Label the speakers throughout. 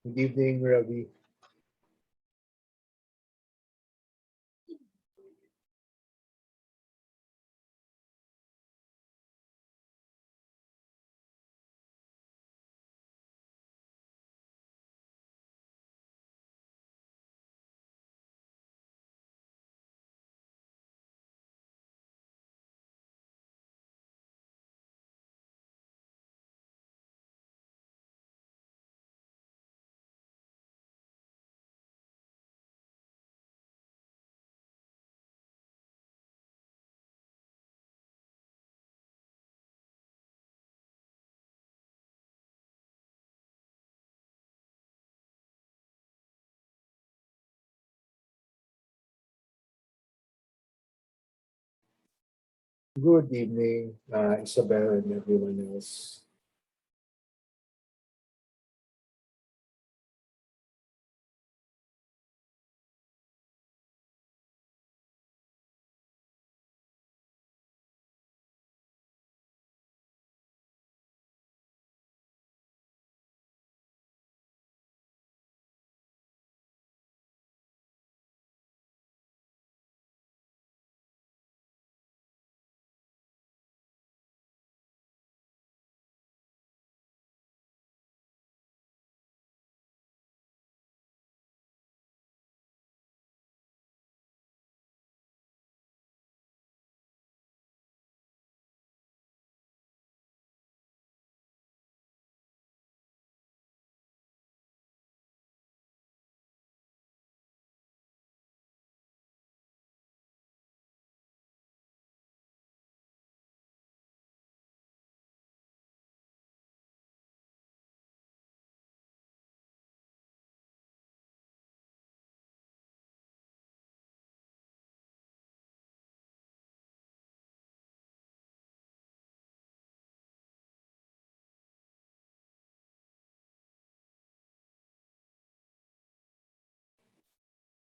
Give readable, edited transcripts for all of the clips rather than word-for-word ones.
Speaker 1: Good evening, Ravi. Good evening, Isabel and everyone else.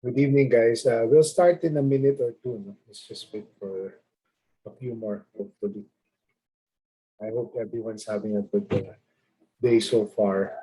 Speaker 1: Good evening, guys. We'll start in a minute or two. No? Let's just wait for a few more, hopefully. I hope everyone's having a good day so far.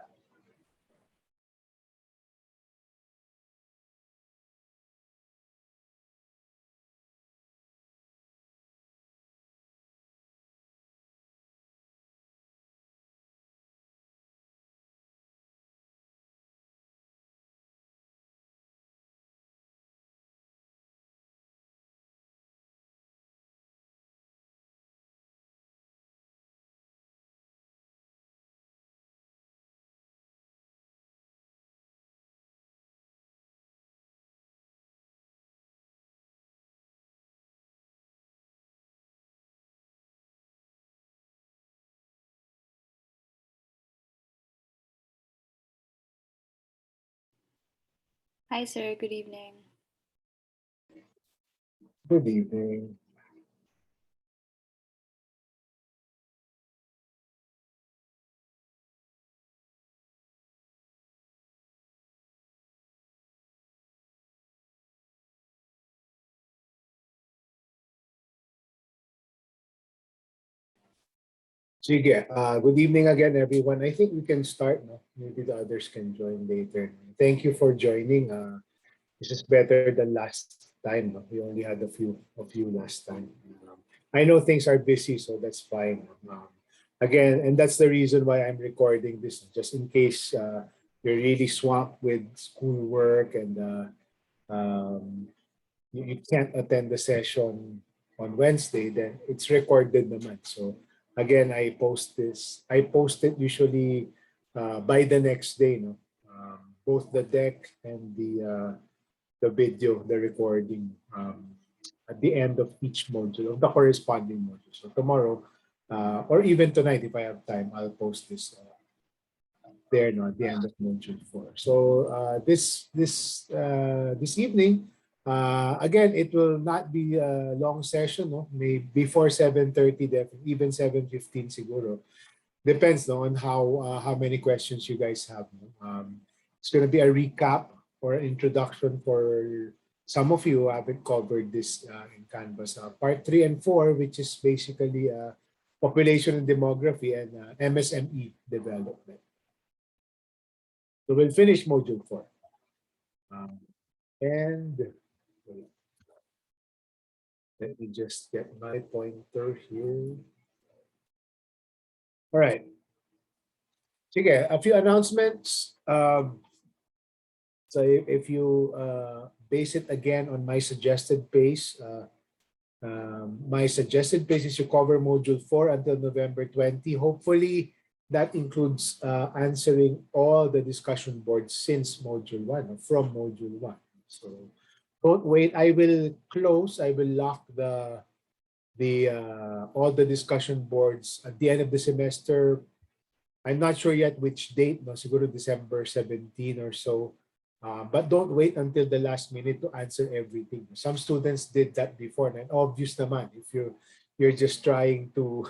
Speaker 2: Hi, sir. Good evening.
Speaker 1: Good evening. Sige, good evening again, everyone. I think we can start. No? Maybe the others can join later. Thank you for joining. This is better than last time. No? We only had a few last time. I know things are busy, so that's fine. Again, and that's the reason why I'm recording this, just in case you're really swamped with schoolwork and you can't attend the session on Wednesday. Then it's recorded naman. So again, I post it usually by the next day. No, both the deck and the video, the recording, at the end of each module, of the corresponding module. So tomorrow, or even tonight, if I have time, I'll post this there, no, at the end of module 4. So this evening, again, it will not be a long session, no? Maybe before 7:30, even 7:15 siguro. Depends, no, on how many questions you guys have. No? It's going to be a recap or introduction for some of you who haven't covered this in Canvas. Part 3 and 4, which is basically population and demography and MSME development. So we'll finish module 4. And wait, let me just get my pointer here. All right. Sige, a few announcements. So if you base it again on my suggested pace, my suggested pace is to cover module 4 until November 20. Hopefully, that includes answering all the discussion boards since module 1, or from module 1. So don't wait. I will lock all the discussion boards at the end of the semester. I'm not sure yet which date, no, siguro December 17 or so. But don't wait until the last minute to answer everything. Some students did that before, and obvious naman if you're just trying to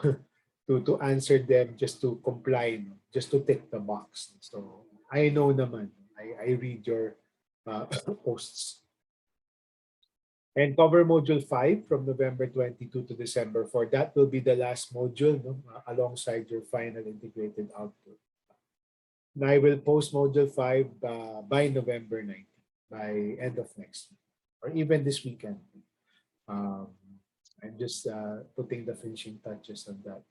Speaker 1: to answer them just to comply, no? Just to tick the box. So I know naman. I read your posts. And cover module 5 from November 22 to December 4. That will be the last module, no? Alongside your final integrated output. And I will post module 5 by November 19th, by end of next week, or even this weekend. Um, I'm just putting the finishing touches on that.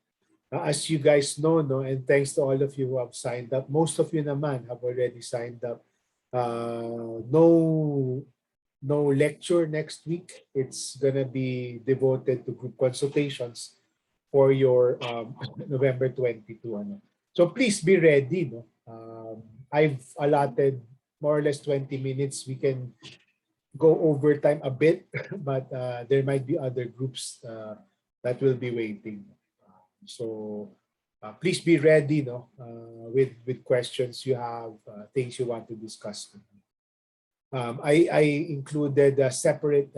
Speaker 1: As you guys know, no, and thanks to all of you who have signed up, most of you naman have already signed up. No lecture next week. It's gonna be devoted to group consultations for your November 22. Ano. So please be ready. No? I've allotted more or less 20 minutes. We can go overtime a bit, but there might be other groups that will be waiting. So please be ready, no, with questions you have, things you want to discuss. I included separate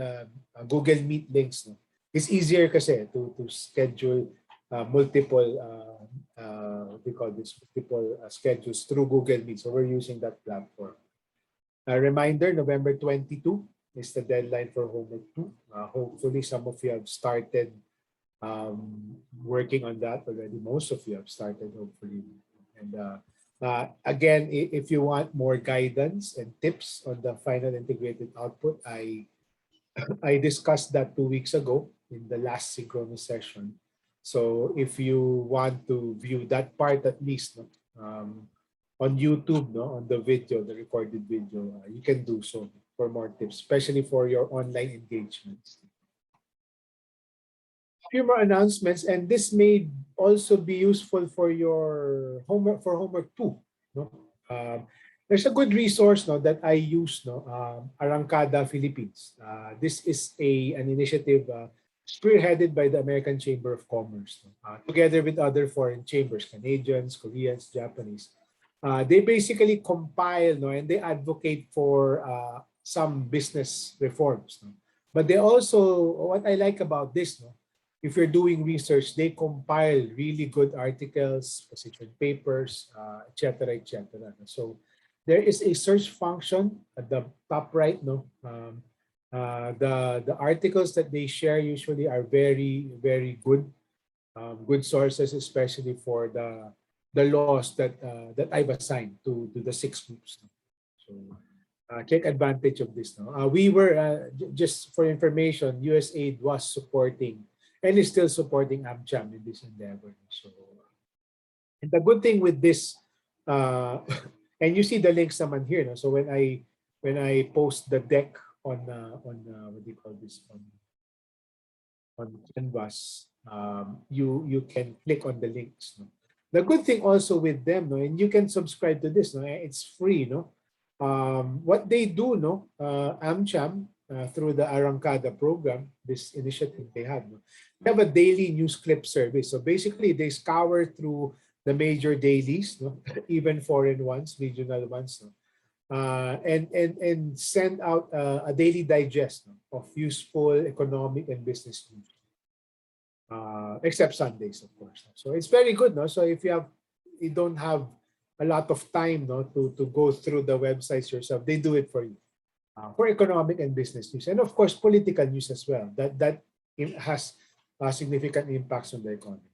Speaker 1: Google Meet links. No? It's easier kasi to schedule multiple what do you call this, multiple schedules through Google Meet. So we're using that platform. A reminder, November 22 is the deadline for homework 2. Hopefully some of you have started working on that already. Most of you have started, hopefully. And again, if you want more guidance and tips on the final integrated output, I discussed that 2 weeks ago in the last synchronous session. So if you want to view that part at least, no, on YouTube, no, on the video, the recorded video, you can do so for more tips, especially for your online engagements. Few more announcements, and this may also be useful for your homework, for homework 2. No? There's a good resource, no, that I use, no, Arrancada Philippines. This is an initiative spearheaded by the American Chamber of Commerce, no? Together with other foreign chambers, Canadians, Koreans, Japanese. They basically compile, no, and they advocate for some business reforms. No? But they also, what I like about this, no, if you're doing research, they compile really good articles, position papers, etc., etc. So there is a search function at the top right. No, the articles that they share usually are very, very good, good sources, especially for the laws that I've assigned to the 6 groups. So take advantage of this. No? We were just for information, USAID was supporting and is still supporting AmCham in this endeavor. So, and the good thing with this, and you see the links naman here. No? So when I post the deck on what do you call this, on Canvas, you can click on the links. No? The good thing also with them, no, and you can subscribe to this. No, it's free. No, what they do, no, AmCham. Through the Arrancada program, this initiative they have. No? They have a daily news clip service. So basically, they scour through the major dailies, no? Even foreign ones, regional ones, no? And send out a daily digest, no? Of useful economic and business news. Except Sundays, of course. So it's very good. No? So if you don't have a lot of time, no, to go through the websites yourself, they do it for you. For economic and business news, and of course political news as well. That has significant impacts on the economy.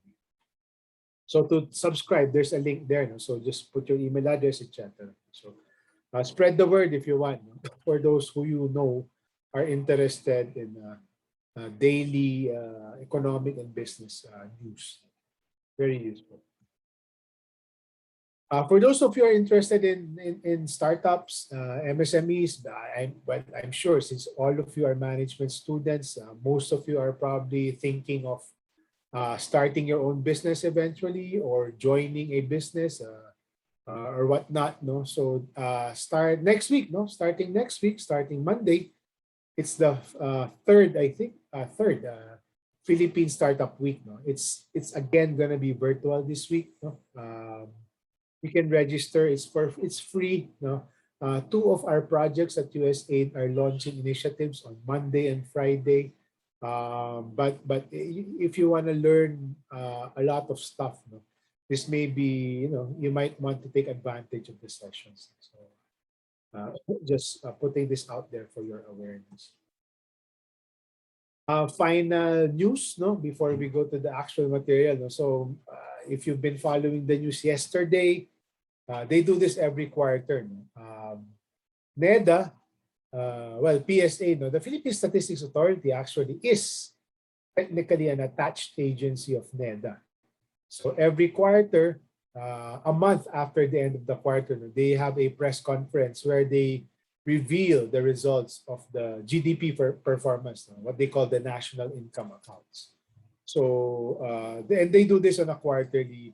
Speaker 1: So to subscribe, there's a link there. No? So just put your email address, etc. So spread the word if you want. No? For those who you know are interested in daily economic and business news. Very useful. For those of you who are interested in startups, MSMEs, I'm sure since all of you are management students, most of you are probably thinking of starting your own business eventually or joining a business or whatnot. No, so start next week. No, starting next week, starting Monday. It's the third, I think, third Philippine Startup Week. No, it's again gonna be virtual this week. No, you can register. It's free. No, two of our projects at USAID are launching initiatives on Monday and Friday. But if you want to learn a lot of stuff, no, this may be, you might want to take advantage of the sessions. So just putting this out there for your awareness. Final news, no, before we go to the actual material. No? So if you've been following the news yesterday, they do this every quarter. No? NEDA, PSA, no, the Philippine Statistics Authority actually is technically an attached agency of NEDA. So every quarter, a month after the end of the quarter, no, they have a press conference where they reveal the results of the GDP performance, no, what they call the national income accounts. So and they do this on a quarterly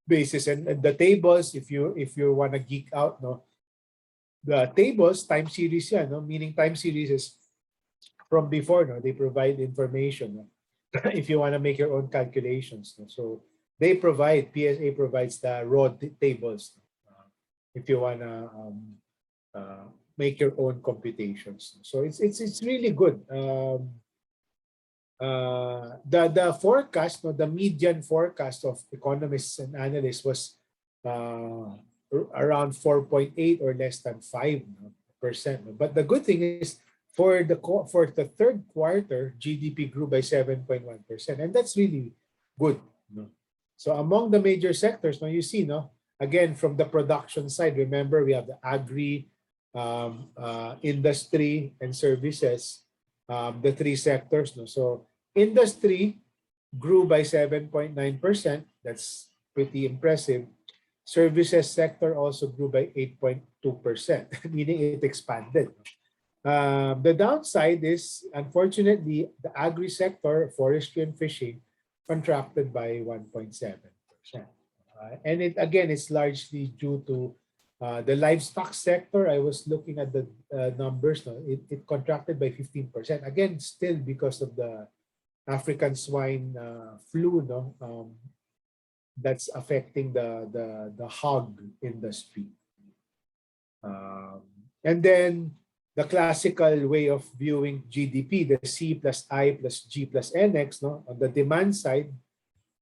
Speaker 1: basis, and the tables, if you want to geek out, no, the tables time series, yeah, no, meaning time series is from before, no, they provide information, no, if you want to make your own calculations, no? So they provide, PSA provides the raw tables, if you want to make your own computations. So it's really good. The forecast, no, the median forecast of economists and analysts was around 4.8 or less than 5%. But the good thing is for the third quarter, GDP grew by 7.1%, and that's really good. No? So among the major sectors, no, you see, no, again from the production side, remember we have the agri, industry, and services, the three sectors. No? So industry grew by 7.9%. That's pretty impressive. Services sector also grew by 8.2%, meaning it expanded. The downside is, unfortunately, the agri sector, forestry and fishing, contracted by 1.7%. And it again, it's largely due to the livestock sector. I was looking at the numbers. No, it contracted by 15%. Again, still because of the African swine flu, no, that's affecting the hog industry. And then the classical way of viewing GDP, the C plus I plus G plus NX, no, on the demand side.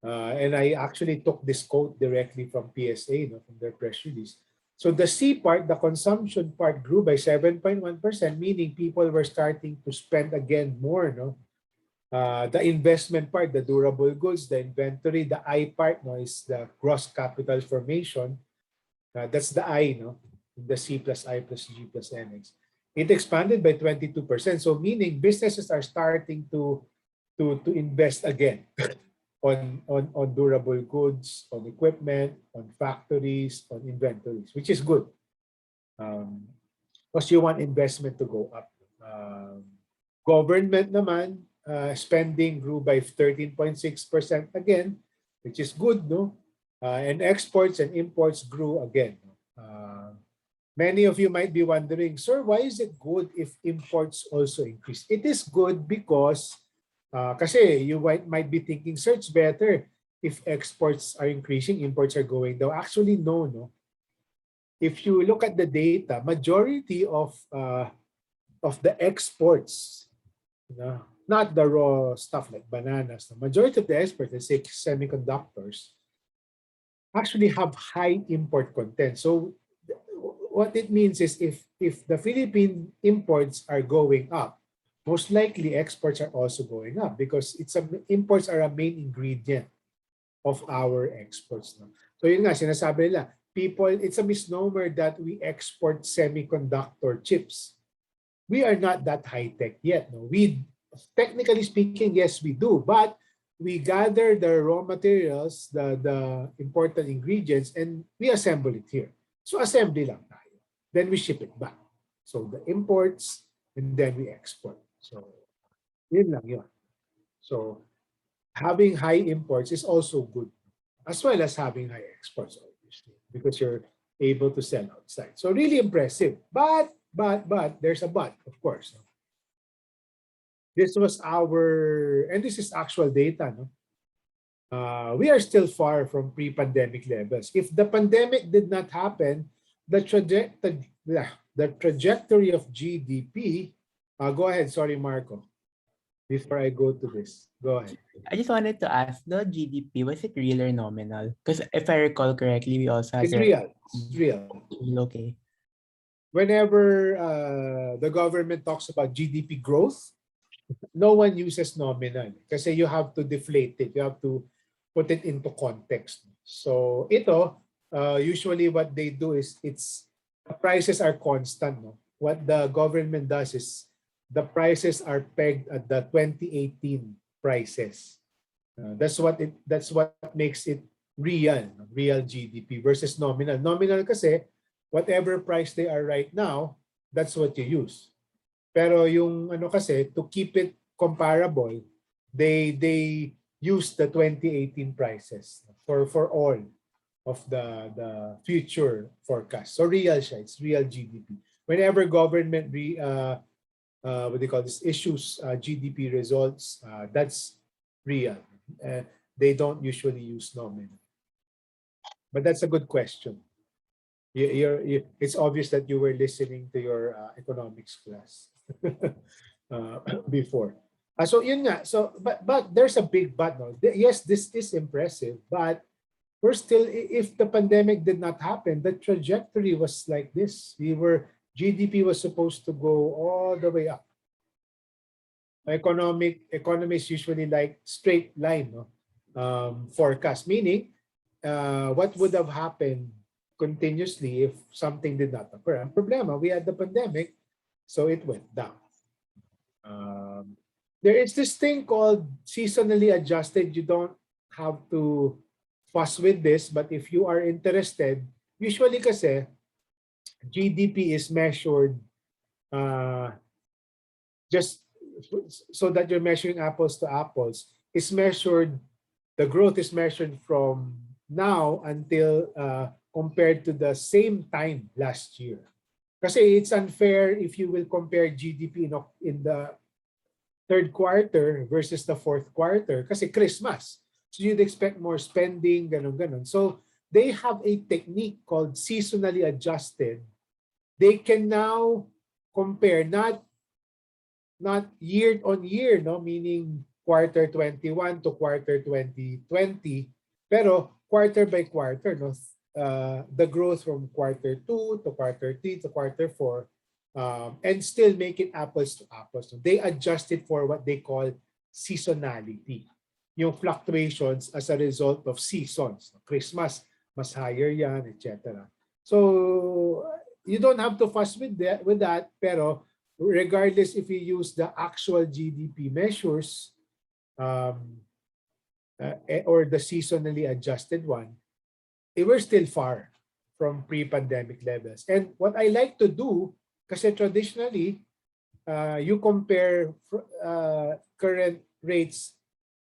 Speaker 1: And I actually took this quote directly from PSA, no, from their press release. So the C part, the consumption part, grew by 7.1%, meaning people were starting to spend again more. No, the investment part, the durable goods, the inventory. The I part, no, is the gross capital formation. That's the I, no, the C plus I plus G plus NX. It expanded by 22%. So meaning businesses are starting to invest again on durable goods, on equipment, on factories, on inventories, which is good. Because you want investment to go up. Government naman, spending grew by 13.6% again, which is good, no? And exports and imports grew again. Many of you might be wondering, sir, why is it good if imports also increase? It is good because kasi you might be thinking, sir, it's better if exports are increasing, imports are going down. Actually, no. If you look at the data, majority of the exports, not the raw stuff like bananas, the majority of the exports, let's say semiconductors, actually have high import content. So what it means is if the Philippine imports are going up, most likely exports are also going up because imports are a main ingredient of our exports. No? So yun nga, sinasabi nila, it's a misnomer that we export semiconductor chips. We are not that high-tech yet. No? Technically speaking, yes, we do. But we gather the raw materials, the important ingredients, and we assemble it here. So assembly lang tayo. Then we ship it back. So the imports, and then we export. So yun lang yun. So having high imports is also good, as well as having high exports, obviously, because you're able to sell outside. So really impressive. But there's a but, of course. This was and this is actual data, no? We are still far from pre-pandemic levels. If the pandemic did not happen, the trajectory of GDP, go ahead, sorry, Marco, before I go to this. Go ahead.
Speaker 3: I just wanted to ask, the GDP, was it real or nominal? Because if I recall correctly, we also had
Speaker 1: It's real. It's real.
Speaker 3: Okay.
Speaker 1: Whenever the government talks about GDP growth, no one uses nominal kasi you have to deflate it. You have to put it into context. So ito, usually what they do is the prices are constant. No? What the government does is the prices are pegged at the 2018 prices. That's what makes it real GDP versus nominal. Nominal kasi whatever price they are right now, that's what you use. Pero yung ano kasi, to keep it comparable, they use the 2018 prices for all of the future forecast. So real siya, it's real GDP. Whenever government what do you call this, issues GDP results, that's real. They don't usually use nominal. But that's a good question. It's obvious that you were listening to your economics class before. So yun nga. So but there's a big but. No? Yes, this is impressive, but we're still, if the pandemic did not happen, the trajectory was like this. GDP was supposed to go all the way up. Economists usually like straight line, no? Forecast, meaning what would have happened continuously if something did not occur. Ang problema, we had the pandemic, so it went down. There is this thing called seasonally adjusted. You don't have to fuss with this, but if you are interested, usually kasi GDP is measured just so that you're measuring apples to apples. The growth is measured from now until compared to the same time last year. Kasi it's unfair if you will compare GDP in the third quarter versus the fourth quarter kasi Christmas. So you'd expect more spending, ganun. So they have a technique called seasonally adjusted. They can now compare not year on year, no, meaning quarter 21 to quarter 2020, pero quarter by quarter, no, the growth from quarter 2 to quarter 3 to quarter 4, and still make it apples to apples. So they adjust it for what they call seasonality. Yung fluctuations as a result of seasons. Christmas, mas higher yan, etc. So you don't have to fuss with that, pero regardless if you use the actual GDP measures or the seasonally adjusted one, we're still far from pre-pandemic levels. And what I like to do, kasi traditionally, you compare current rates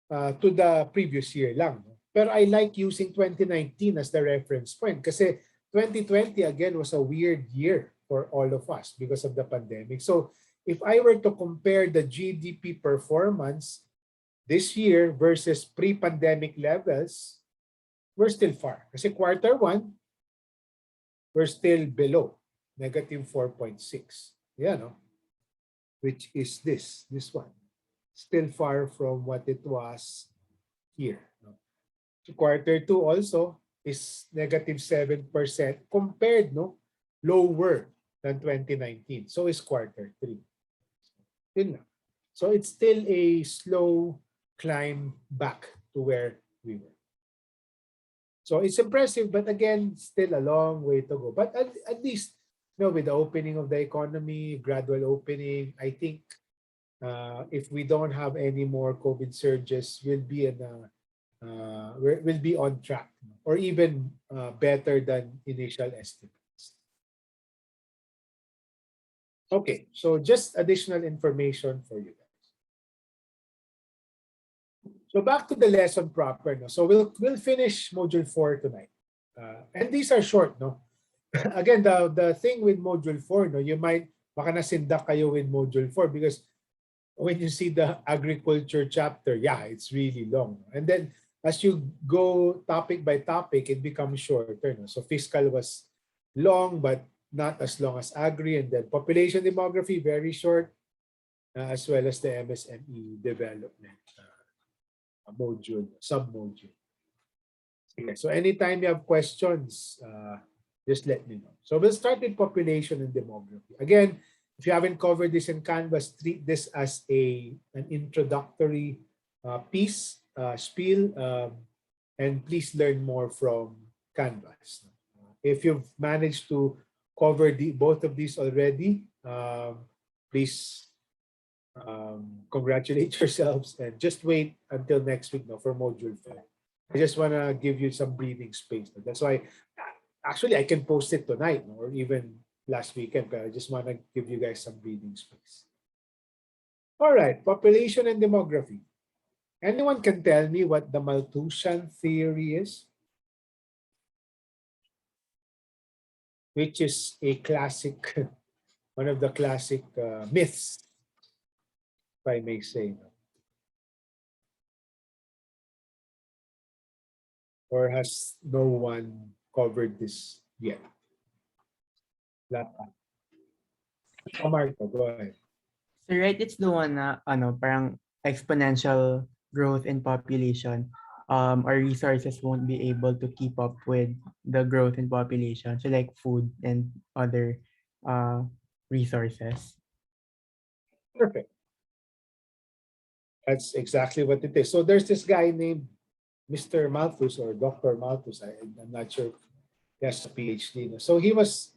Speaker 1: to the previous year lang. Pero I like using 2019 as the reference point kasi 2020 again was a weird year for all of us because of the pandemic. So if I were to compare the GDP performance this year versus pre-pandemic levels, we're still far. Kasi quarter 1, we're still below, negative 4.6. Yeah, no? Which is this one. Still far from what it was here. No? So quarter 2 also is negative 7% compared, no, lower than 2019. So is quarter 3. Yun na. So it's still a slow climb back to where we were. So it's impressive, but again, still a long way to go. But at least, with the opening of the economy, gradual opening, I think if we don't have any more COVID surges, we'll be on track, or even better than initial estimates. Okay, so just additional information for you guys. So back to the lesson proper. No? So we'll finish module 4 tonight. And these are short, no? Again, the thing with module 4, no, you might baka nasindak kayo with module 4 because when you see the agriculture chapter, yeah, it's really long. And then as you go topic by topic, it becomes shorter. No? So fiscal was long, but not as long as agri. And then population demography, very short, as well as the MSME development module, sub-module. Okay, so anytime you have questions, just let me know. So we'll start with population and demography. Again, if you haven't covered this in Canvas, treat this as an introductory piece, spiel, and please learn more from Canvas. If you've managed to cover both of these already, please congratulate yourselves and just wait until next week for module 5. I just want to give you some breathing space. That's why actually I can post it tonight or even last weekend, but I just want to give you guys some breathing space. All right, population and demography. Anyone can tell me what the Malthusian theory is? Which is a classic, one of the classic myths, if I may say. Or has no one covered this yet? Oh, Marco, go ahead.
Speaker 3: So right, it's the one na parang exponential growth in population. Our resources won't be able to keep up with the growth in population. So like food and other resources.
Speaker 1: Perfect. That's exactly what it is. So there's this guy named Mr. Malthus or Dr. Malthus. I'm not sure if he has a PhD. So he was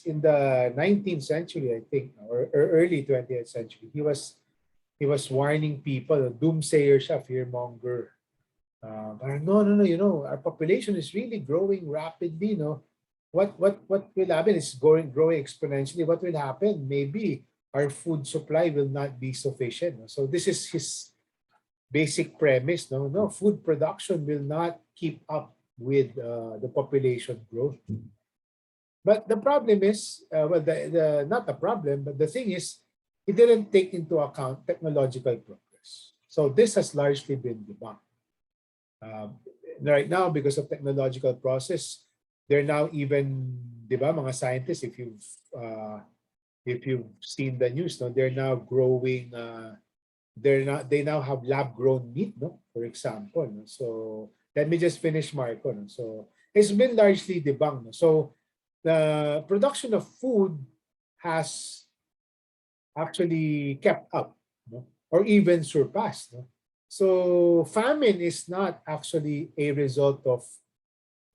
Speaker 1: in the 19th century, I think, or early 20th century. He was warning people, a doomsayer siya, fearmonger. No, our population is really growing rapidly, no? What will happen is growing exponentially. What will happen? Maybe our food supply will not be sufficient. No? So this is his basic premise. No, food production will not keep up with the population growth. But the problem is, not the problem, but the thing is, he didn't take into account technological progress. So this has largely been debunked. Right now, because of technological process, they're now even, di ba, mga scientists, if you've seen the news, no, they're now growing. They now have lab-grown meat, no, for example. No? So let me just finish, Marco. No? So it's been largely debunked. No? So the production of food has actually kept up, no? Or even surpassed. No? So famine is not actually a result of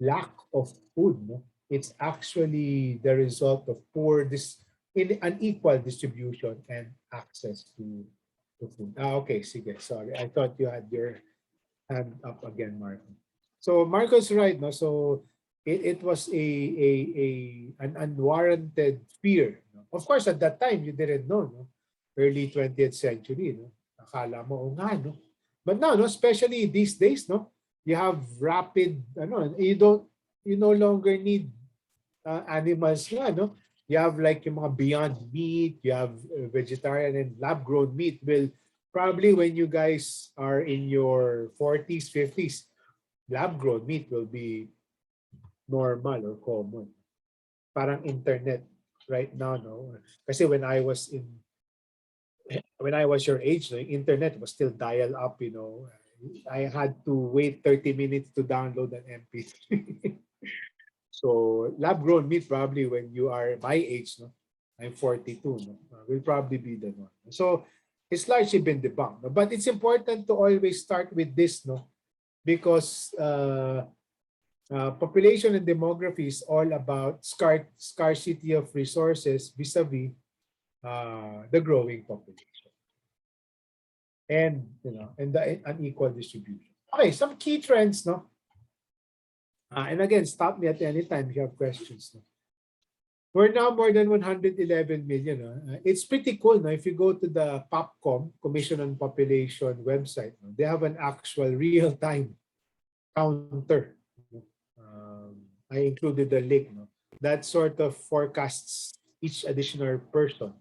Speaker 1: lack of food. No? It's actually the result of unequal distribution and access to food. Okay, sige, sorry. I thought you had your hand up again, Marco. So Marco's right, no? So it was an unwarranted fear. No? Of course, at that time you didn't know, no? Early 20th century, no? Akala mo, oh nga, no? But now, no, especially these days, no, you have rapid, you no longer need animals nga, no? You have like yung mga Beyond Meat, you have vegetarian and lab-grown meat. Well, probably when you guys are in your 40s, 50s, lab-grown meat will be normal or common. Parang internet right now, no? Kasi when I was your age, no, internet was still dial up, you know. I had to wait 30 minutes to download an MP3. So lab-grown meat probably when you are my age, no? I'm 42, no? Will probably be the one. So it's largely been debunked. No? But it's important to always start with this, no? Because Population and demography is all about scarcity of resources vis-a-vis the growing population, and and the unequal distribution. Okay, some key trends, no. And again, stop me at any time if you have questions. No? We're now more than 111 million. No? It's pretty cool. No? If you go to the POPCOM, Commission on Population website, no? They have an actual real-time counter. I included the link. No? That sort of forecasts each additional person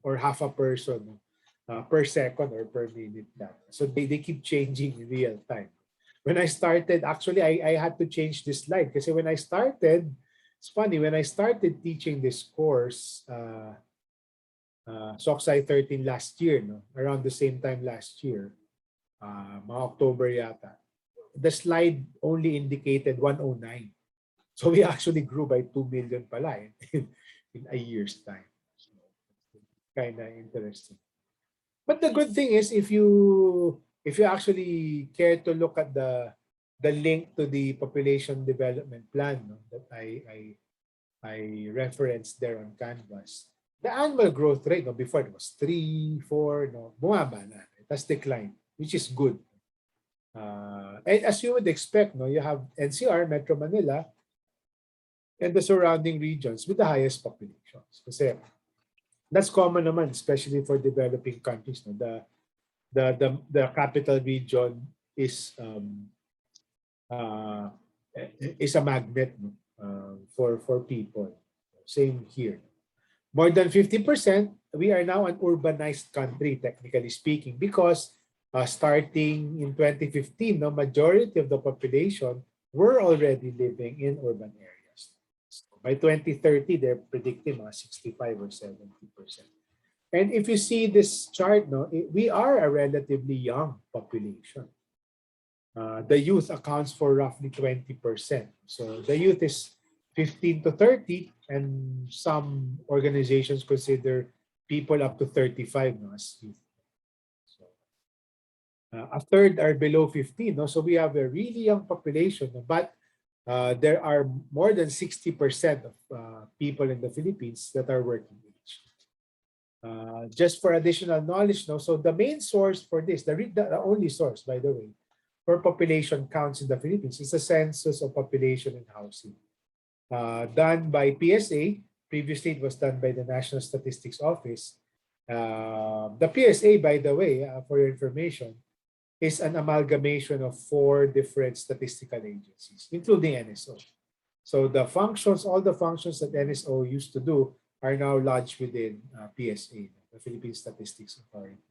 Speaker 1: or half a person per second or per minute. So they keep changing in real time. When I started, actually, I had to change this slide because when I started, it's funny, when I started teaching this course, SOCSI 13 last year, no? Around the same time last year, mga October yata, the slide only indicated 109. So we actually grew by 2 million pala in a year's time. So, kind of interesting. But the good thing is if you actually care to look at the link to the population development plan, no, that I referenced there on Canvas, the annual growth rate, no, before it was 3, 4, no, bumaba na. It has declined, which is good. And as you would expect, no, you have NCR, Metro Manila, and the surrounding regions with the highest populations. Kasi that's common naman, especially for developing countries. No? The capital region is a magnet, no? For people. Same here. More than 50%, we are now an urbanized country, technically speaking, because starting in 2015, the majority of the population were already living in urban areas. So by 2030, they're predicting 65 or 70%. And if you see this chart, no, we are a relatively young population. The youth accounts for roughly 20%. So the youth is 15 to 30, and some organizations consider people up to 35 no, as youth. So, a third are below 15. No? So we have a really young population, no? But there are more than 60% of people in the Philippines that are working age. Just for additional knowledge, no? So the main source for this, the only source, by the way, for population counts in the Philippines is the Census of Population and Housing. Done by PSA. Previously, it was done by the National Statistics Office. The PSA, by the way, for your information, is an amalgamation of 4 different statistical agencies, including NSO. So the functions, all the functions that NSO used to do are now lodged within PSA, the Philippine Statistics Authority.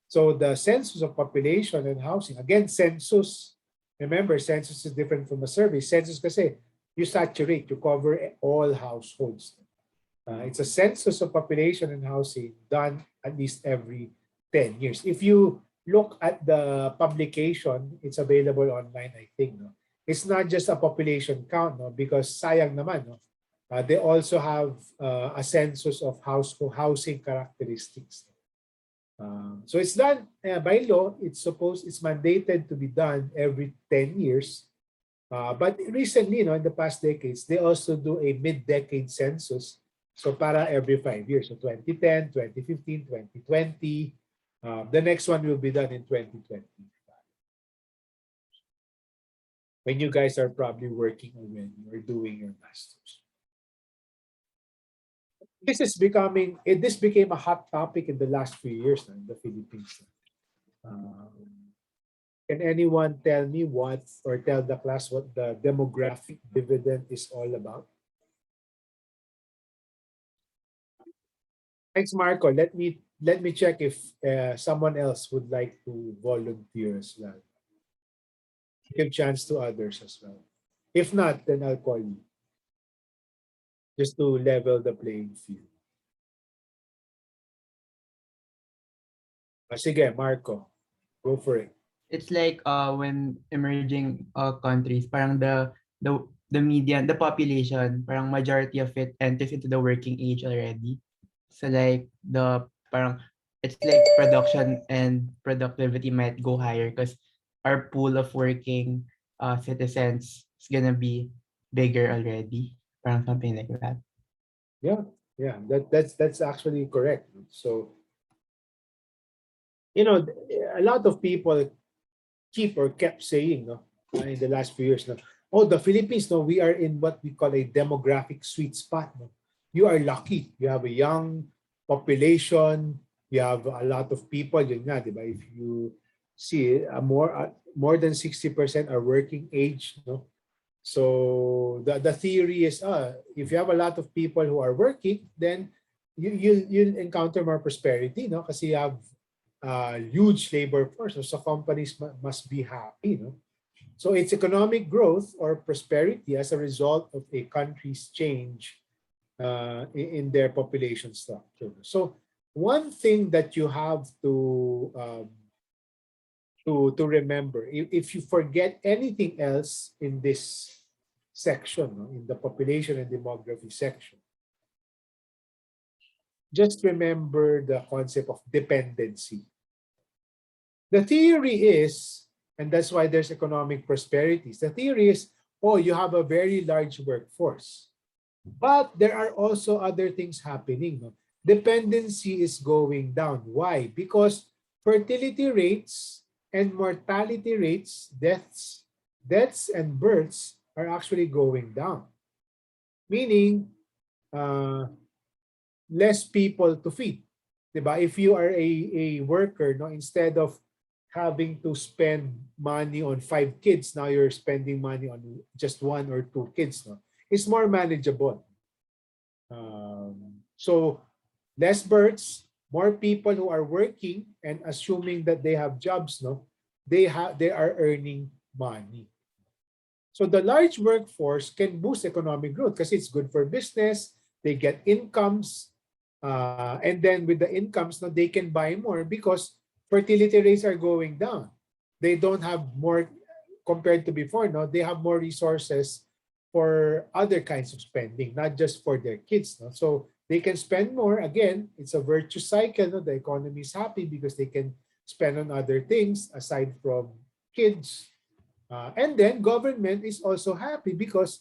Speaker 1: So the Census of Population and Housing, again, census, remember, census is different from a survey. Census kasi, you saturate, you cover all households. It's a census of population and housing done at least every 10 years. If you look at the publication, it's available online, I think. No? It's not just a population count, no? Because sayang naman, no? They also have a census of housing characteristics. So it's done by law. It's mandated to be done every 10 years. But recently, in the past decades, they also do a mid-decade census. So para every 5 years. So 2010, 2015, 2020. The next one will be done in 2025. When you guys are probably working already or doing your masters. This became a hot topic in the last few years in the Philippines. Can anyone tell me or tell the class what the demographic dividend is all about? Thanks, Marco. Let me check if someone else would like to volunteer as well. Give chance to others as well. If not, then I'll call you. Just to level the playing field. Sige, Marco. Go for it.
Speaker 3: It's like when emerging countries, parang the median, the population, parang majority of it enters into the working age already. So like it's like production and productivity might go higher because our pool of working citizens is gonna be bigger already. Parang something like that.
Speaker 1: Yeah, yeah, that's actually correct. So, you know, a lot of people keep or kept saying, no, in the last few years, no, oh, the Philippines, no, we are in what we call a demographic sweet spot. No, you are lucky. You have a young population. You have a lot of people. Yun nga, di ba? If you see, more than 60% are working age. No, so the theory is, if you have a lot of people who are working, then you'll encounter more prosperity, no? Kasi you have huge labor force. So companies must be happy, no? So it's economic growth or prosperity as a result of a country's change in their population structure. So one thing that you have to remember, if you forget anything else in this section, no, in the population and demography section, just remember the concept of dependency. The theory is, and that's why there's economic prosperities. The theory is, oh, you have a very large workforce. But there are also other things happening. No? Dependency is going down. Why? Because fertility rates and mortality rates, deaths and births are actually going down. Meaning, less people to feed. Diba? If you are a worker, no, instead of having to spend money on 5 kids, now you're spending money on just 1 or 2 kids. No? It's more manageable. So less births, more people who are working and assuming that they have jobs, no, they are earning money. So the large workforce can boost economic growth because it's good for business. They get incomes, and then with the incomes, no, they can buy more because fertility rates are going down. They don't have more compared to before. No, they have more resources for other kinds of spending, not just for their kids. No? So they can spend more. Again, it's a virtuous cycle. No? The economy is happy because they can spend on other things aside from kids. And then government is also happy because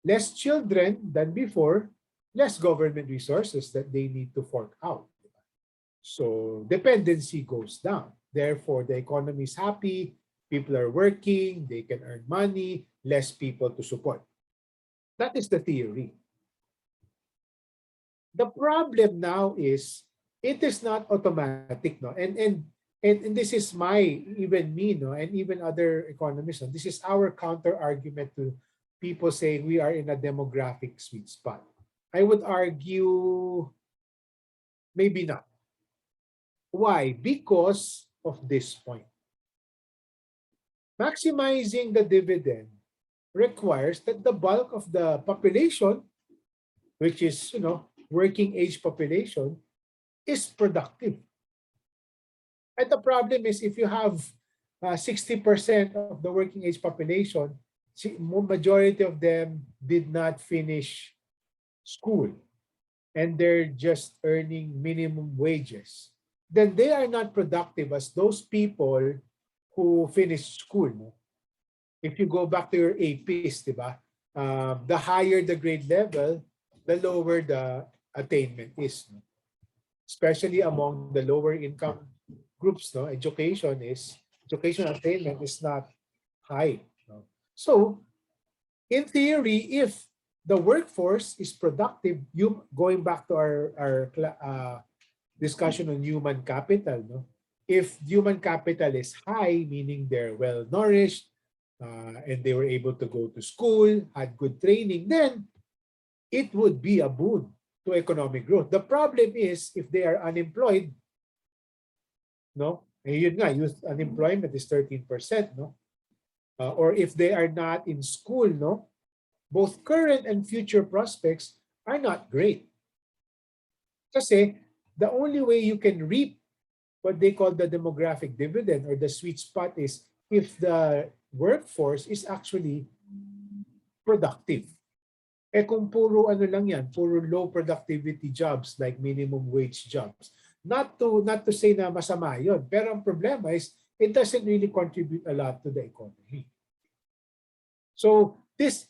Speaker 1: less children than before, less government resources that they need to fork out. So dependency goes down. Therefore, the economy is happy, people are working, they can earn money, less people to support. That is the theory. The problem now is it is not automatic, no? And this is even me, no, and even other economists, no? This is our counter argument to people saying we are in a demographic sweet spot. I would argue maybe not. Why? Because of this point. Maximizing the dividend requires that the bulk of the population, which is, working age population, is productive. And the problem is if you have 60% of the working age population, majority of them did not finish school and they're just earning minimum wages, then they are not productive as those people who finished school. No? If you go back to your APs, diba? The higher the grade level, the lower the attainment is. No? Especially among the lower income groups, no, education attainment is not high. No? So, in theory, if the workforce is productive, going back to our discussion on human capital, no, if human capital is high, meaning they're well nourished and they were able to go to school, had good training, then it would be a boon to economic growth. The problem is if they are unemployed, no, yun nga, youth unemployment is 13%, no, or if they are not in school, no, both current and future prospects are not great. Kasi the only way you can reap what they call the demographic dividend or the sweet spot is if the workforce is actually productive. Eh kung puro ano lang yan, puro low productivity jobs like minimum wage jobs. Not to say na masama yon, pero ang problema is it doesn't really contribute a lot to the economy. So this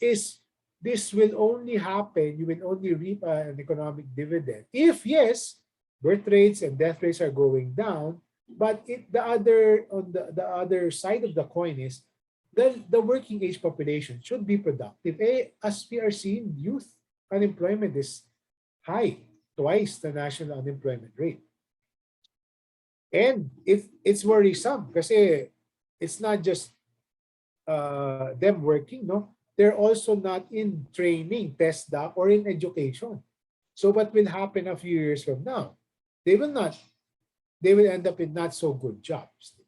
Speaker 1: will only happen, you will only reap an economic dividend if, yes, birth rates and death rates are going down, but the other, on the other side of the coin is the working age population should be productive. As we are seeing, youth unemployment is high, twice the national unemployment rate. And if it's worrisome kasi it's not just them working, no? They're also not in training, TESDA, or in education. So what will happen a few years from now? They will not, they will end up in not so good jobs.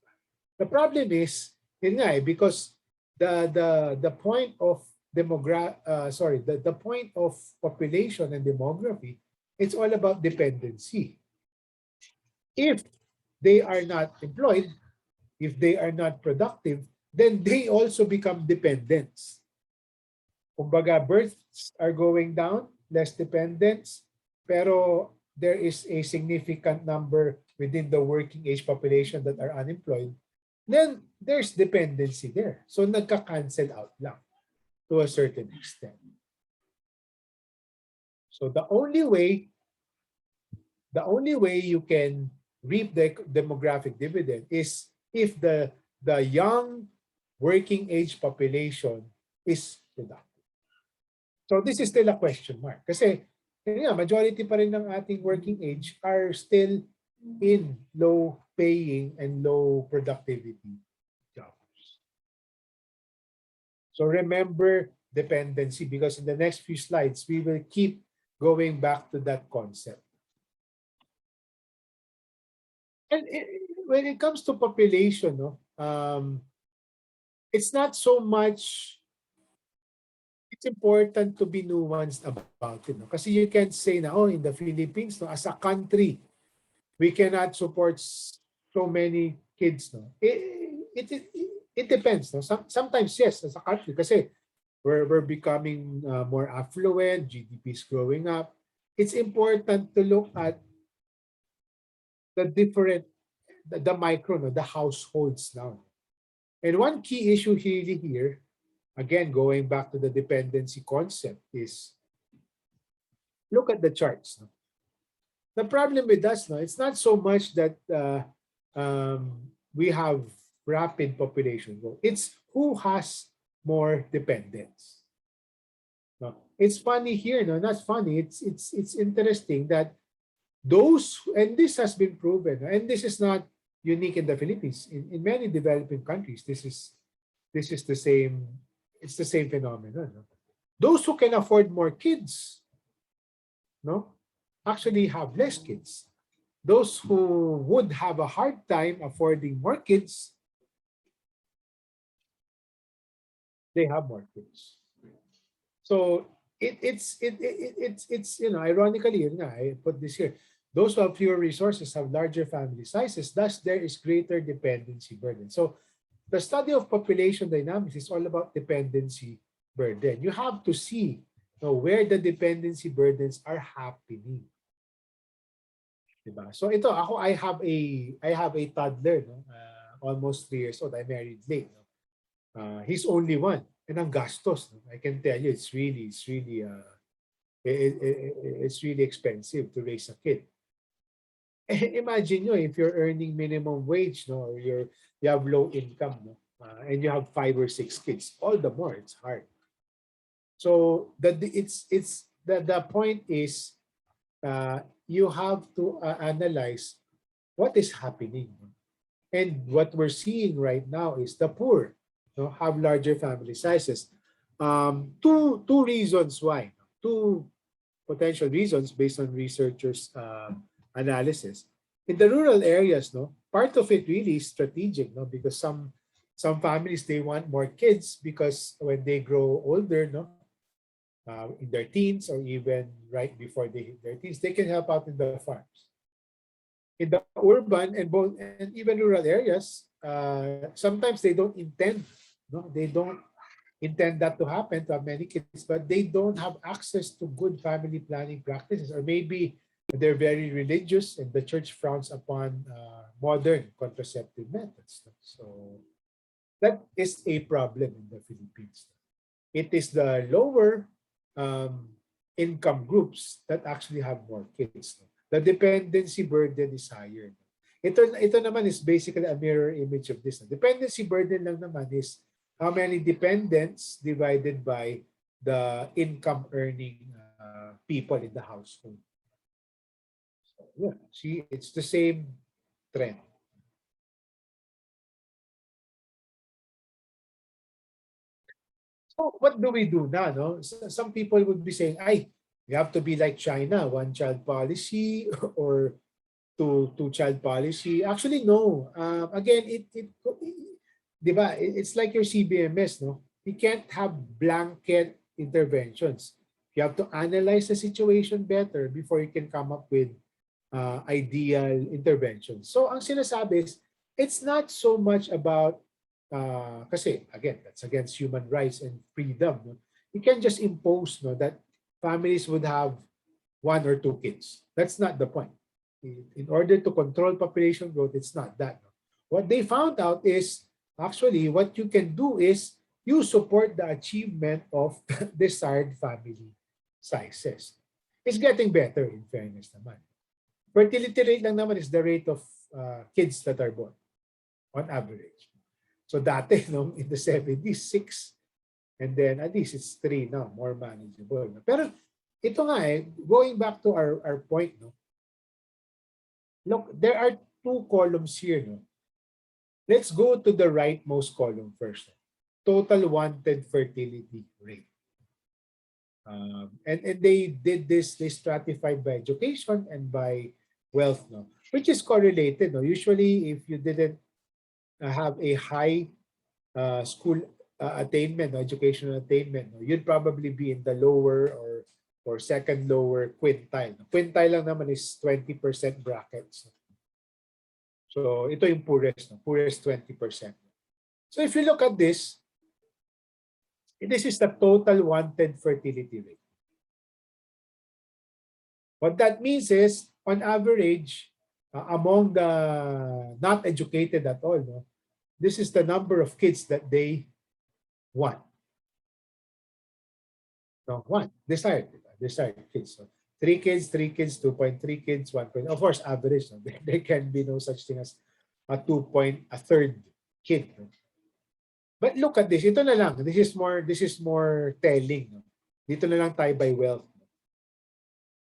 Speaker 1: The problem is, because the point of the point of population and demography, it's all about dependency. If they are not employed, if they are not productive, then they also become dependents. Kumbaga, births are going down, less dependents, pero there is a significant number within the working age population that are unemployed, then there's dependency there. So nagka-cancel out lang to a certain extent. So the only way you can reap the demographic dividend is if the young working age population is productive. So this is still a question mark. Kasi majority pa rin ng ating working age are still in low paying and low productivity jobs. So remember dependency, because in the next few slides, we will keep going back to that concept. And when it comes to population, it's not so much, it's important to be nuanced about it. Kasi you can't say na, in the Philippines, as a country, we cannot support so many kids. It depends. Sometimes, yes, as a country, kasi we're becoming more affluent, GDP is growing up. It's important to look at the different, the micro, the households now. And one key issue here, again, going back to the dependency concept, is look at the charts. The problem with us, it's not so much that we have rapid population growth. It's who has more dependents. It's funny here, not funny. It's interesting that those, and this has been proven, and this is not unique in the Philippines. In many developing countries, this is the same. It's the same phenomenon. Those who can afford more kids, actually have less kids. Those who would have a hard time affording more kids, they have more kids. So it's ironically, I put this here. Those who have fewer resources have larger family sizes. Thus, there is greater dependency burden. So the study of population dynamics is all about dependency burden. You have to see where the dependency burdens are happening. Diba? So ito, I have a toddler, almost 3 years old. I married late. He's only one, and ang gastos. I can tell you, it's really expensive to raise a kid. Imagine if you're earning minimum wage, or you have low income, and you have 5 or 6 kids, all the more it's hard. So the point is, you have to analyze what is happening. And what we're seeing right now is the poor have larger family sizes. Two reasons why. Two potential reasons based on researchers' analysis. In the rural areas, part of it really is strategic, because some families, they want more kids because when they grow older, in their teens or even right before they hit their teens, they can help out in the farms. In the urban and even rural areas, sometimes they don't intend, that to happen, to have many kids, but they don't have access to good family planning practices, or maybe they're very religious and the church frowns upon modern contraceptive methods. So that is a problem in the Philippines. it is the lower income groups that actually have more kids. The dependency burden is higher. Ito naman is basically a mirror image of this. Dependency burden lang naman is how many dependents divided by the income earning people in the household. So, yeah, see, it's the same trend. So what do we do now? No? Some people would be saying, "Ay, we have to be like China, one child policy or two child policy." Actually, no. Again, di ba? It's like your CBMS, no? You can't have blanket interventions. You have to analyze the situation better before you can come up with ideal interventions. So ang sinasabi is, it's not so much about kasi again, that's against human rights and freedom. No? You can just impose no that families would have one or two kids. That's not the point. In order to control population growth, it's not that. No? What they found out is actually what you can do is you support the achievement of desired family sizes. It's getting better in fairness naman. Fertility rate lang naman is the rate of kids that are born on average. So dati, no, in the 70s, 6. And then at least it's 3 now, more manageable. Pero ito nga going back to our point, no. Look, there are two columns here, no. Let's go to the rightmost column first. Total wanted fertility rate. And they did this, they stratified by education and by wealth, no, which is correlated. No? Usually, if you didn't have a high school attainment, educational attainment, no, you'd probably be in the lower or second lower quintile. Quintile lang naman is 20% brackets. So ito yung poorest, no? Poorest 20%. So if you look at this is the total wanted fertility rate. What that means is, on average, among the not educated at all, no, this is the number of kids that they want. No, want, desired kids. So 3 kids, 2.3 kids, 1 point. Of course, average. No? There can be no such thing as a third kid. No? But look at this. Ito na lang. This is more telling. No? Dito na lang tayo by wealth. No?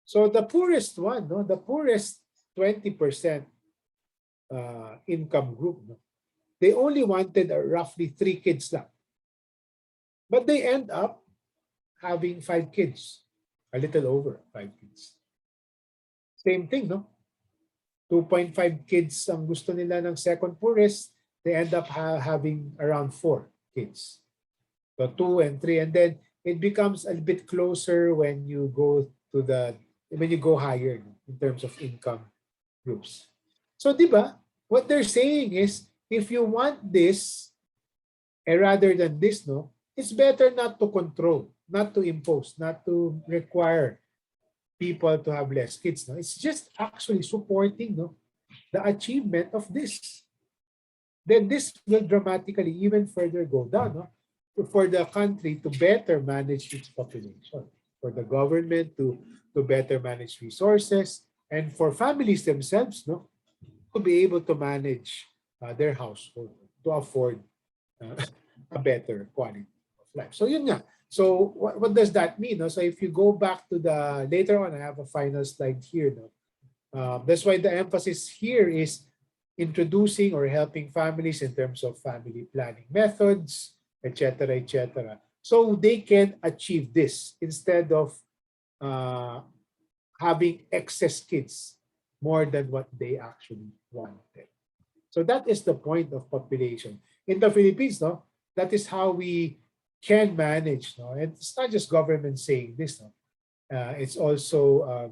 Speaker 1: So the poorest one, no, the poorest 20% income group, no, they only wanted roughly 3 kids lang. But they end up having 5 kids, a little over 5 kids. Same thing, no? 2.5 kids ang gusto nila ng second poorest, they end up having around 4 kids. So 2 and 3, and then it becomes a bit closer when you go higher, no, in terms of income groups. So, di ba, what they're saying is, if you want this, rather than this, no, it's better not to control, not to impose, not to require people to have less kids. No? It's just actually supporting, no, the achievement of this. Then this will dramatically even further go down, no, for the country to better manage its population, for the government to better manage resources, and for families themselves, no, to be able to manage their household, to afford a better quality of life. So yun nga. So what does that mean? No? So if you go back to the, later on, I have a final slide here. No? That's why the emphasis here is introducing or helping families in terms of family planning methods, etc., etc. So they can achieve this instead of having excess kids more than what they actually wanted. So that is the point of population. In the Philippines, no, that is how we can manage. No? And it's not just government saying this. No? It's also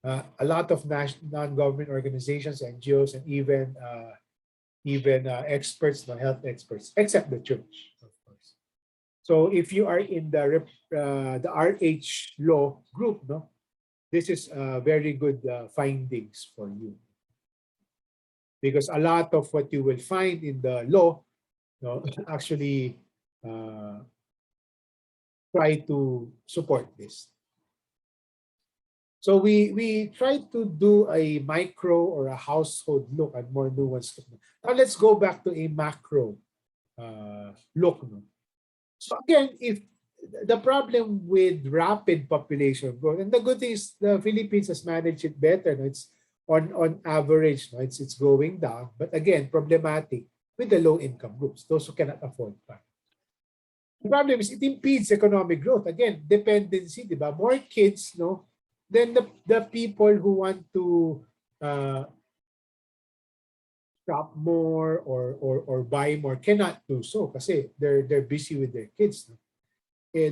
Speaker 1: a lot of non-government organizations, NGOs, and even experts, no, health experts, except the church, of course. So if you are in the RH law group, no, this is very good findings for you. Because a lot of what you will find in the law, no, actually try to support this. So we try to do a micro or a household look at more nuanced look. Now let's go back to a macro look. No? So again, if the problem with rapid population growth, and the good thing is the Philippines has managed it better. No? It's on average, no? It's going down. But again, problematic with the low income groups, those who cannot afford that. The problem is it impedes economic growth. Again, dependency, di ba? More kids, no? Then the people who want to uh, shop more or buy more cannot do so kasi they're busy with their kids. No?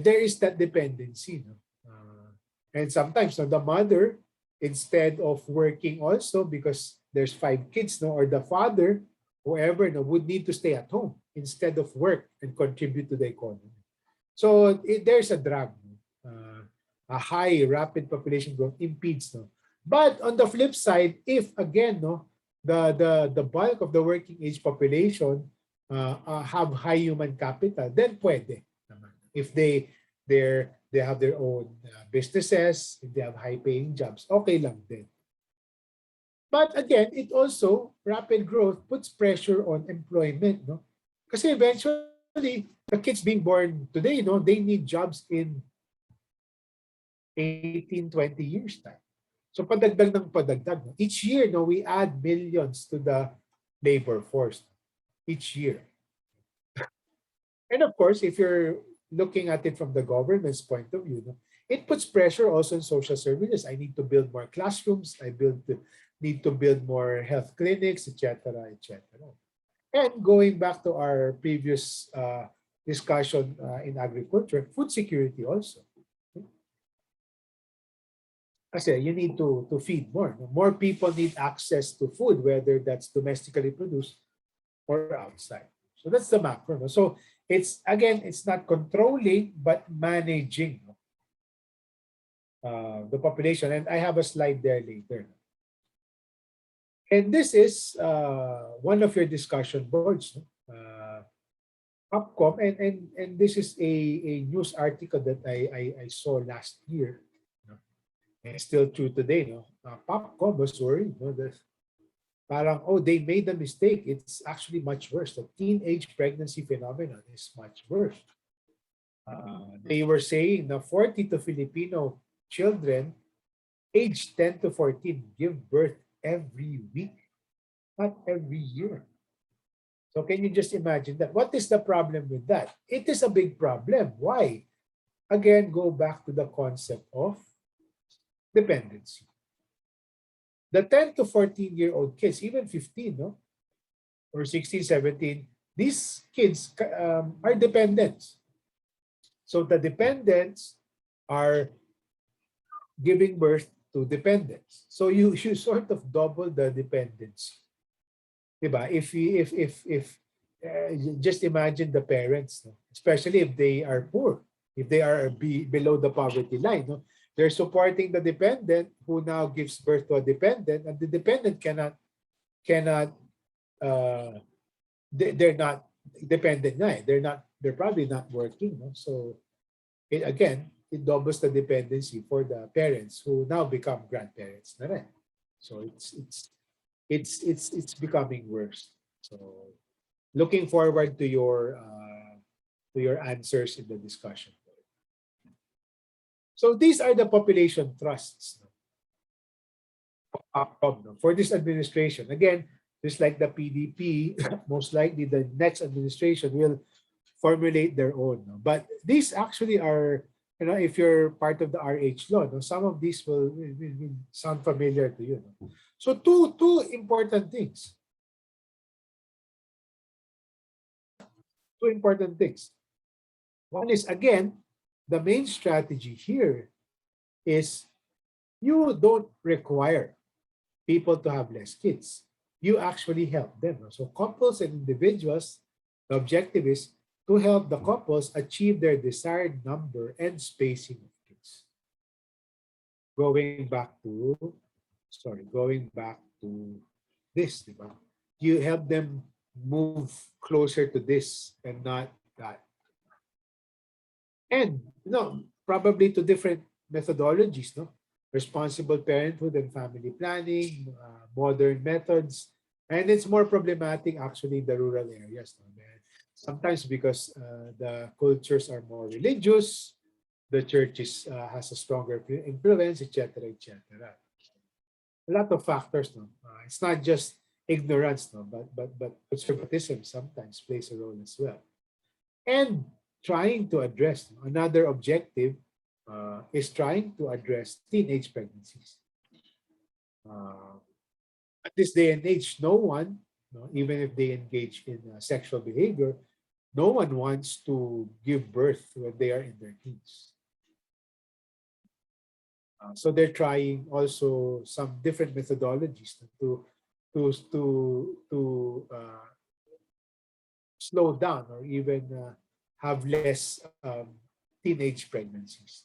Speaker 1: There is that dependency. No? And sometimes no, the mother, instead of working also because there's 5 kids, no, or the father, whoever, no, would need to stay at home instead of work and contribute to the economy. So there's a drag. No? A high rapid population growth impedes. No? But on the flip side, if again, no, the bulk of the working age population have high human capital, then pwede. If they have their own businesses, if they have high paying jobs, okay lang din. But again, it also, rapid growth puts pressure on employment. No? Kasi eventually, the kids being born today, no, they need jobs in 18, 20 years time. So padagdag ng padagdag. No? Each year, no, we add millions to the labor force each year. And of course, if you're looking at it from the government's point of view, no, it puts pressure also on social services. I need to build more classrooms. Need to build more health clinics, etc., etc. And going back to our previous discussion in agriculture, food security also. Kasi you need to feed more. More people need access to food, whether that's domestically produced or outside. So that's the macro. No? So it's again, it's not controlling but managing the population. And I have a slide there later. And this is one of your discussion boards, no? Popcom, and this is a news article that I saw last year. And it's still true today. No? Popcom was worried. No? Parang, oh, they made a mistake. It's actually much worse. The teenage pregnancy phenomenon is much worse. They were saying na 42 Filipino children aged 10 to 14 give birth every week, not every year. So can you just imagine that? What is the problem with that? It is a big problem. Why? Again, go back to the concept of dependency. The 10 to 14-year-old kids, even 15, no? Or 16, 17, these kids are dependents. So the dependents are giving birth to dependents. So you sort of double the dependence. Diba? If just imagine the parents, no? Especially if they are poor, if they are below the poverty line, no? They're supporting the dependent who now gives birth to a dependent, and the dependent cannot they're not dependent na. They're probably not working, no? So it doubles the dependency for the parents who now become grandparents na rin. So it's becoming worse. So looking forward to your answers in the discussion. So these are the population trusts for this administration. Again, just like the PDP, most likely the next administration will formulate their own. But these actually are, if you're part of the RH law, some of these will sound familiar to you. So two important things. Two important things. One is, again, the main strategy here is you don't require people to have less kids. You actually help them. So couples and individuals, the objective is to help the couples achieve their desired number and spacing of kids. Going back to this, diba? You help them move closer to this and not that. And probably to different methodologies, no? Responsible parenthood and family planning, modern methods. And it's more problematic actually in the rural areas. No? Sometimes because the cultures are more religious, the church has a stronger influence, etc., etc. A lot of factors, no. It's not just ignorance, no, but conservatism sometimes plays a role as well. And trying to address another objective is trying to address teenage pregnancies. Uh, at this day and age, no one, no, even if they engage in sexual behavior, no one wants to give birth when they are in their teens. So they're trying also some different methodologies to slow down or even have less teenage pregnancies,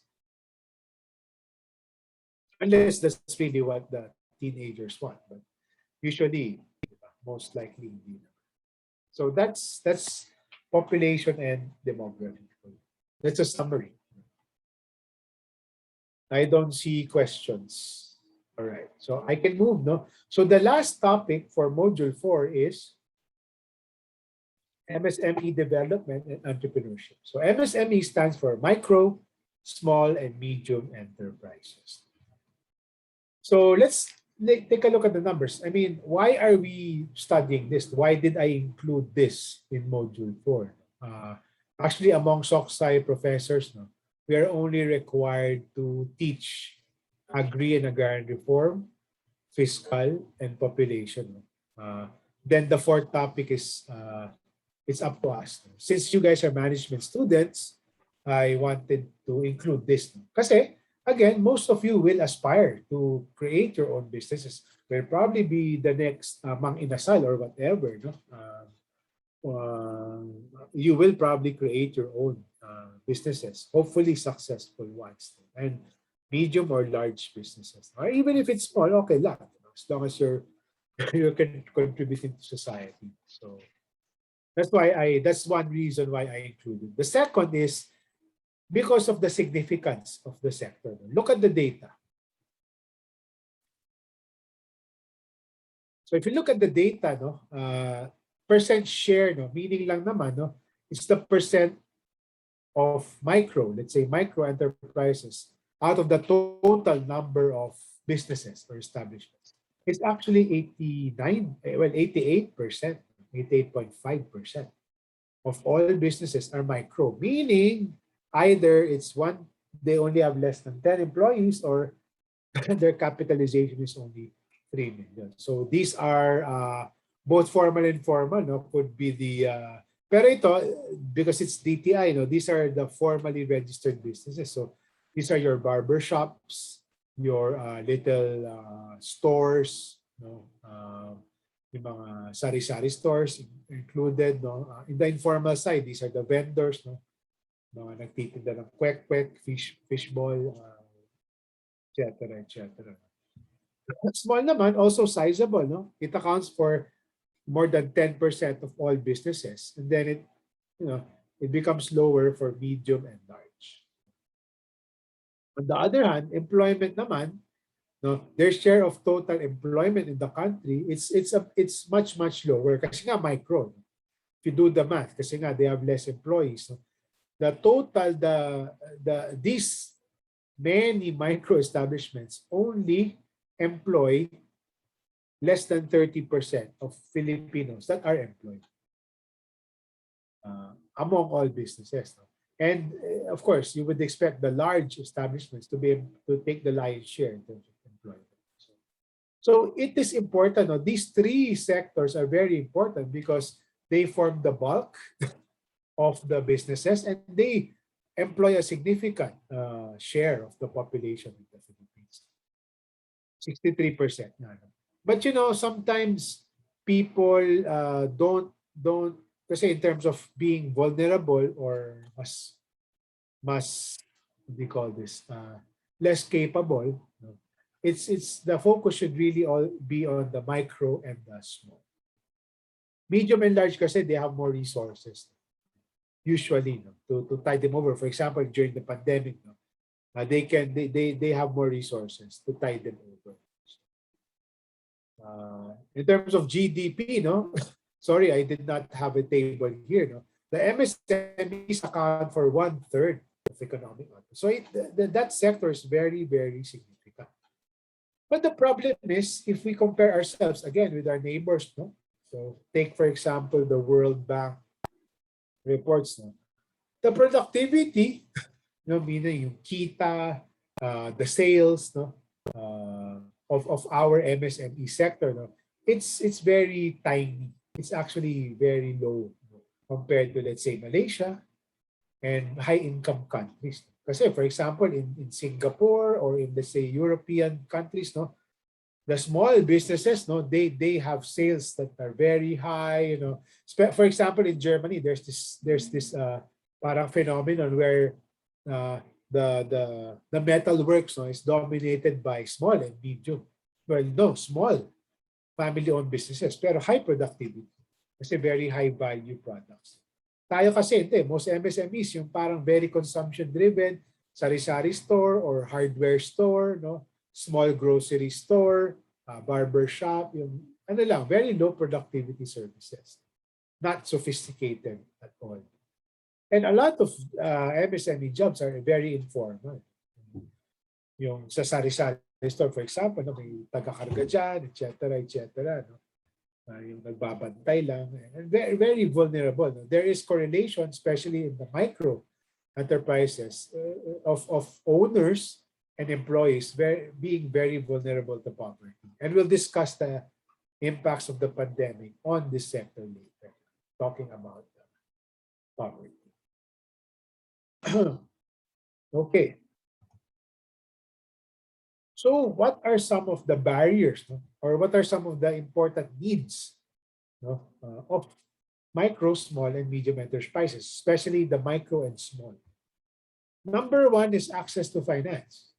Speaker 1: unless that's really what the teenagers want. But usually, most likely, hindi. So that's population and demography. That's a summary. I don't see questions. All right, so I can move, no? So the last topic for Module 4 is MSME development and entrepreneurship. So MSME stands for micro, small, and medium enterprises. So let's take a look at the numbers. I mean, why are we studying this? Why did I include this in Module 4? Actually, among SOCSI professors, no, we are only required to teach Agri and Agrarian Reform, Fiscal, and Population. Then the fourth topic is it's up to us. Since you guys are management students, I wanted to include this. Kasi, again, most of you will aspire to create your own businesses. Will probably be the next Mang Inasal or whatever. No? You will probably create your own businesses, hopefully successful ones. And medium or large businesses. Or even if it's small, okay lang. As long as you can contribute to society. So that's one reason why I included. The second is because of the significance of the sector. Look at the data. So if you look at the data, no, percent share, no, meaning lang naman, no, it's the percent of micro, let's say micro enterprises out of the total number of businesses or establishments. It's actually 88%, 88.5% of all businesses are micro, meaning either it's one, they only have less than 10 employees, or their capitalization is only 3 million. So these are both formal and informal, no, could be the pero ito, because it's DTI, no, these are the formally registered businesses. So these are your barber shops, your little stores, no, yung mga sari-sari stores included, no. In the informal side, these are the vendors, no, mga nagtitinda ng kwek-kwek, fishball, etc., etc. Small naman, also sizable, no. It accounts for more than 10% of all businesses, and then it becomes lower for medium and large. On the other hand, employment naman, no, their share of total employment in the country, it's much lower kasi nga micro. If you do the math, kasi nga they have less employees. No? The total, these many micro establishments only employ less than 30% of Filipinos that are employed among all businesses. No? And of course, you would expect the large establishments to take the lion's share in terms of employment. So it is important. No? These three sectors are very important because they form the bulk of the businesses and they employ a significant share of the population in the Philippines. 63%. But sometimes people don't kasi in terms of being vulnerable or mas what do you call this, less capable, it's the focus should really all be on the micro and the small. Medium and large kasi they have more resources. usually, no, to tide them over. For example, during the pandemic, no, they have more resources to tide them over. In terms of GDP, no, sorry, I did not have a table here. No, the MSMEs account for 1/3 of economic output. So that sector is very, very significant. But the problem is, if we compare ourselves again with our neighbors, no. So take for example the World Bank reports, no, the productivity, no, meaning yung kita, the sales, no, of our MSME sector, no, it's very tiny. It's actually very low, no, compared to, let's say, Malaysia and high-income countries. Kasi, for example, in Singapore or in, let's say, European countries, no, the small businesses, no, they have sales that are very high. You know, for example, in Germany, there's this parang phenomenon where uh, the metal works, no, is dominated by small and medium. Well, no, small family-owned businesses, pero high productivity kasi very high value products. Tayo kasi hindi, most MSMEs yung parang very consumption-driven, sari-sari store or hardware store, no, small grocery store, barber shop, yung ano lang, very low productivity services. Not sophisticated at all. And a lot of MSME jobs are very informal. Yung sa sari-sari store, for example, no, may taga-karga dyan, etc. No? Yung nagbabantay lang. And very, very vulnerable. No? There is correlation, especially in the micro enterprises, of owners and employees being very vulnerable to poverty. And we'll discuss the impacts of the pandemic on this sector later, talking about poverty. Okay. So what are some of the barriers, no? Or what are some of the important needs, no, of micro, small, and medium enterprises, especially the micro and small? Number one is access to finance.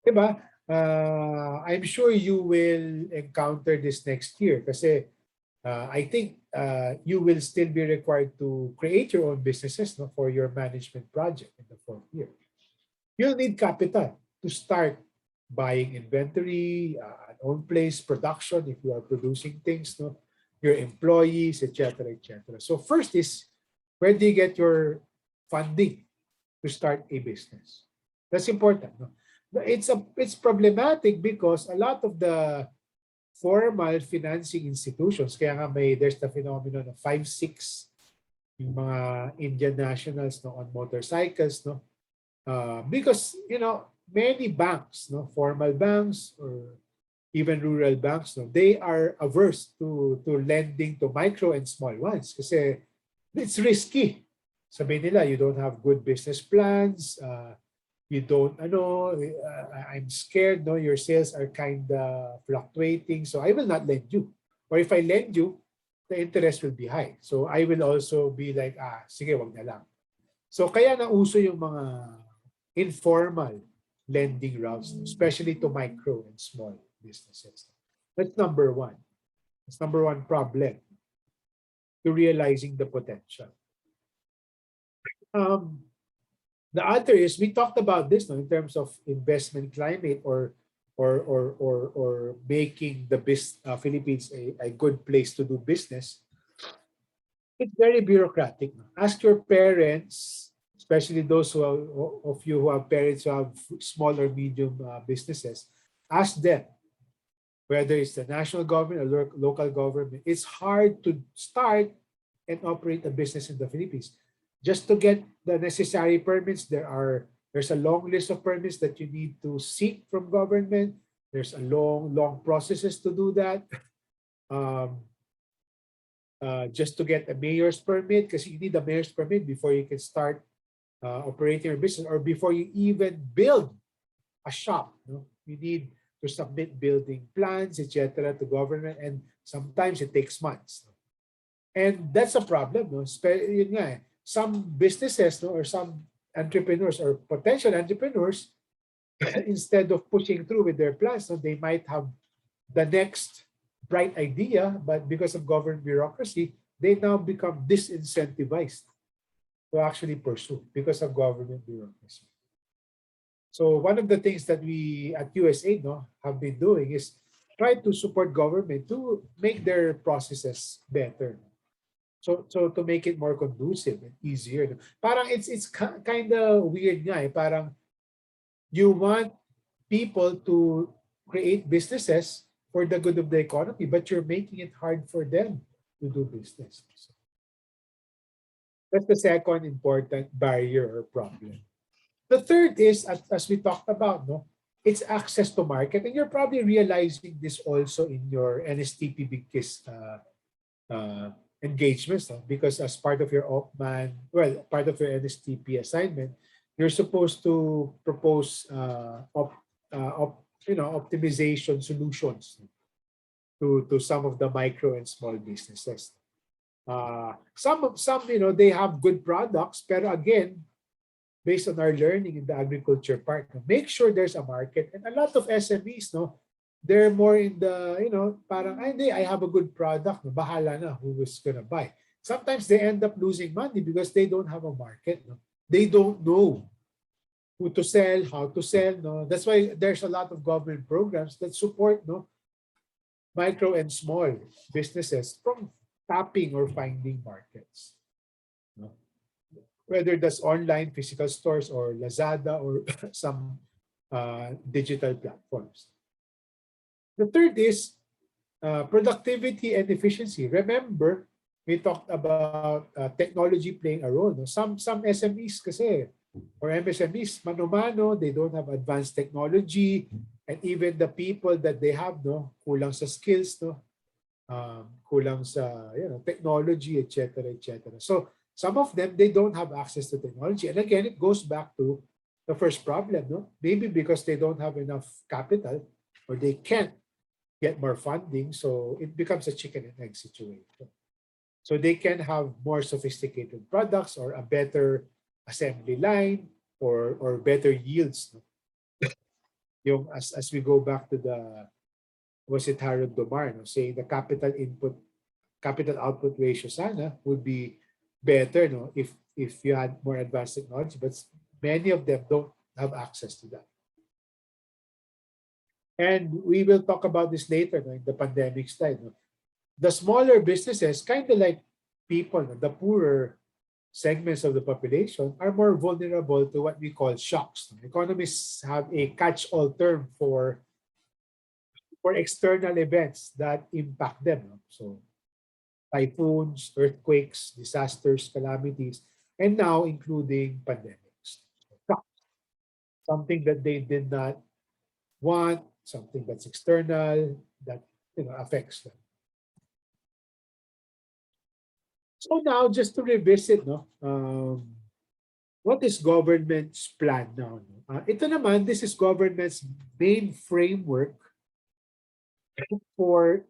Speaker 1: Diba? I'm sure you will encounter this next year kasi I think you will still be required to create your own businesses, no, for your management project in the 4th year. You'll need capital to start buying inventory, an own place, production if you are producing things, no, your employees, etc. So first is, where do you get your funding to start a business? That's important. No? It's problematic because a lot of the formal financing institutions, kaya nga there's the phenomenon of 5-6 yung mga Indian nationals, no, on motorcycles, no, because many banks, no, formal banks or even rural banks, no, they are averse to lending to micro and small ones kasi it's risky. Sabi nila, you don't have good business plans, you don't, I'm scared, no, your sales are kind of fluctuating, so I will not lend you. Or if I lend you, the interest will be high. So I will also be like, sige, wag na lang. So kaya nauso yung mga informal lending routes, especially to micro and small businesses. That's number one. That's number one problem to realizing the potential. The other is, we talked about this, no, in terms of investment climate or making the Philippines a good place to do business. It's very bureaucratic. Ask your parents, especially those of you who have parents who have small or medium businesses. Ask them whether it's the national government or local government. It's hard to start and operate a business in the Philippines. Just to get the necessary permits, there's a long list of permits that you need to seek from government. There's a long processes to do that. Just to get a mayor's permit, because you need a mayor's permit before you can start operating your business, or before you even build a shop. No? You need to submit building plans, etc., to government, and sometimes it takes months. No? And that's a problem. No? Yun nga, some businesses, no, or some entrepreneurs or potential entrepreneurs, instead of pushing through with their plans, no, they might have the next bright idea, but because of government bureaucracy, they now become disincentivized to actually pursue because of government bureaucracy. So one of the things that we at USA have been doing is try to support government to make their processes better. So to make it more conducive and easier. Parang it's kind of weird nga eh. Parang you want people to create businesses for the good of the economy, but you're making it hard for them to do business. So that's the second important barrier or problem. The third is, as we talked about, it's access to market. And you're probably realizing this also in your NSTP Big Kiss engagements, because as part of your part of your NSTP assignment, you're supposed to propose optimization solutions to some of the micro and small businesses. Some they have good products, pero again, based on our learning in the agriculture part, make sure there's a market. And a lot of SMEs, they're more in the, parang, I have a good product, bahala na who is gonna buy. Sometimes they end up losing money because they don't have a market. They don't know who to sell, how to sell. That's why there's a lot of government programs that support micro and small businesses from tapping or finding markets. Whether that's online, physical stores, or Lazada, or some digital platforms. The third is productivity and efficiency. Remember, we talked about technology playing a role. Some SMEs kasi, or MSMEs, mano-mano, they don't have advanced technology, and even the people that they have, kulang sa skills, kulang sa technology, etc., etc. So some of them, they don't have access to technology. And again, it goes back to the first problem. Maybe because they don't have enough capital or they can't get more funding. So it becomes a chicken and egg situation. So they can have more sophisticated products or a better assembly line or better yields. As we go back to was it Harold Domar, saying the capital output ratio sana would be better if you had more advanced technology, but many of them don't have access to that. And we will talk about this later in the pandemic slide. The smaller businesses, kind of like people, the poorer segments of the population, are more vulnerable to what we call shocks. Economists have a catch-all term for external events that impact them. So typhoons, earthquakes, disasters, calamities, and now including pandemics. Something that they did not want, something that's external, that affects them. So now, just to revisit, what is government's plan now? Ito naman, this is government's main framework for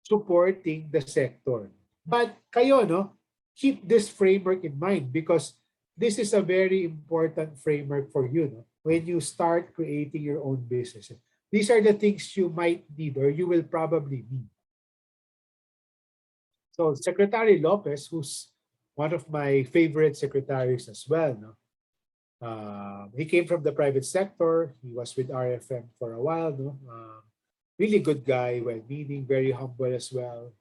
Speaker 1: supporting the sector. But kayo, keep this framework in mind because this is a very important framework for you when you start creating your own business. These are the things you might need or you will probably need. So Secretary Lopez, who's one of my favorite secretaries as well, he came from the private sector. He was with RFM for a while. Really good guy, well-meaning, very humble as well.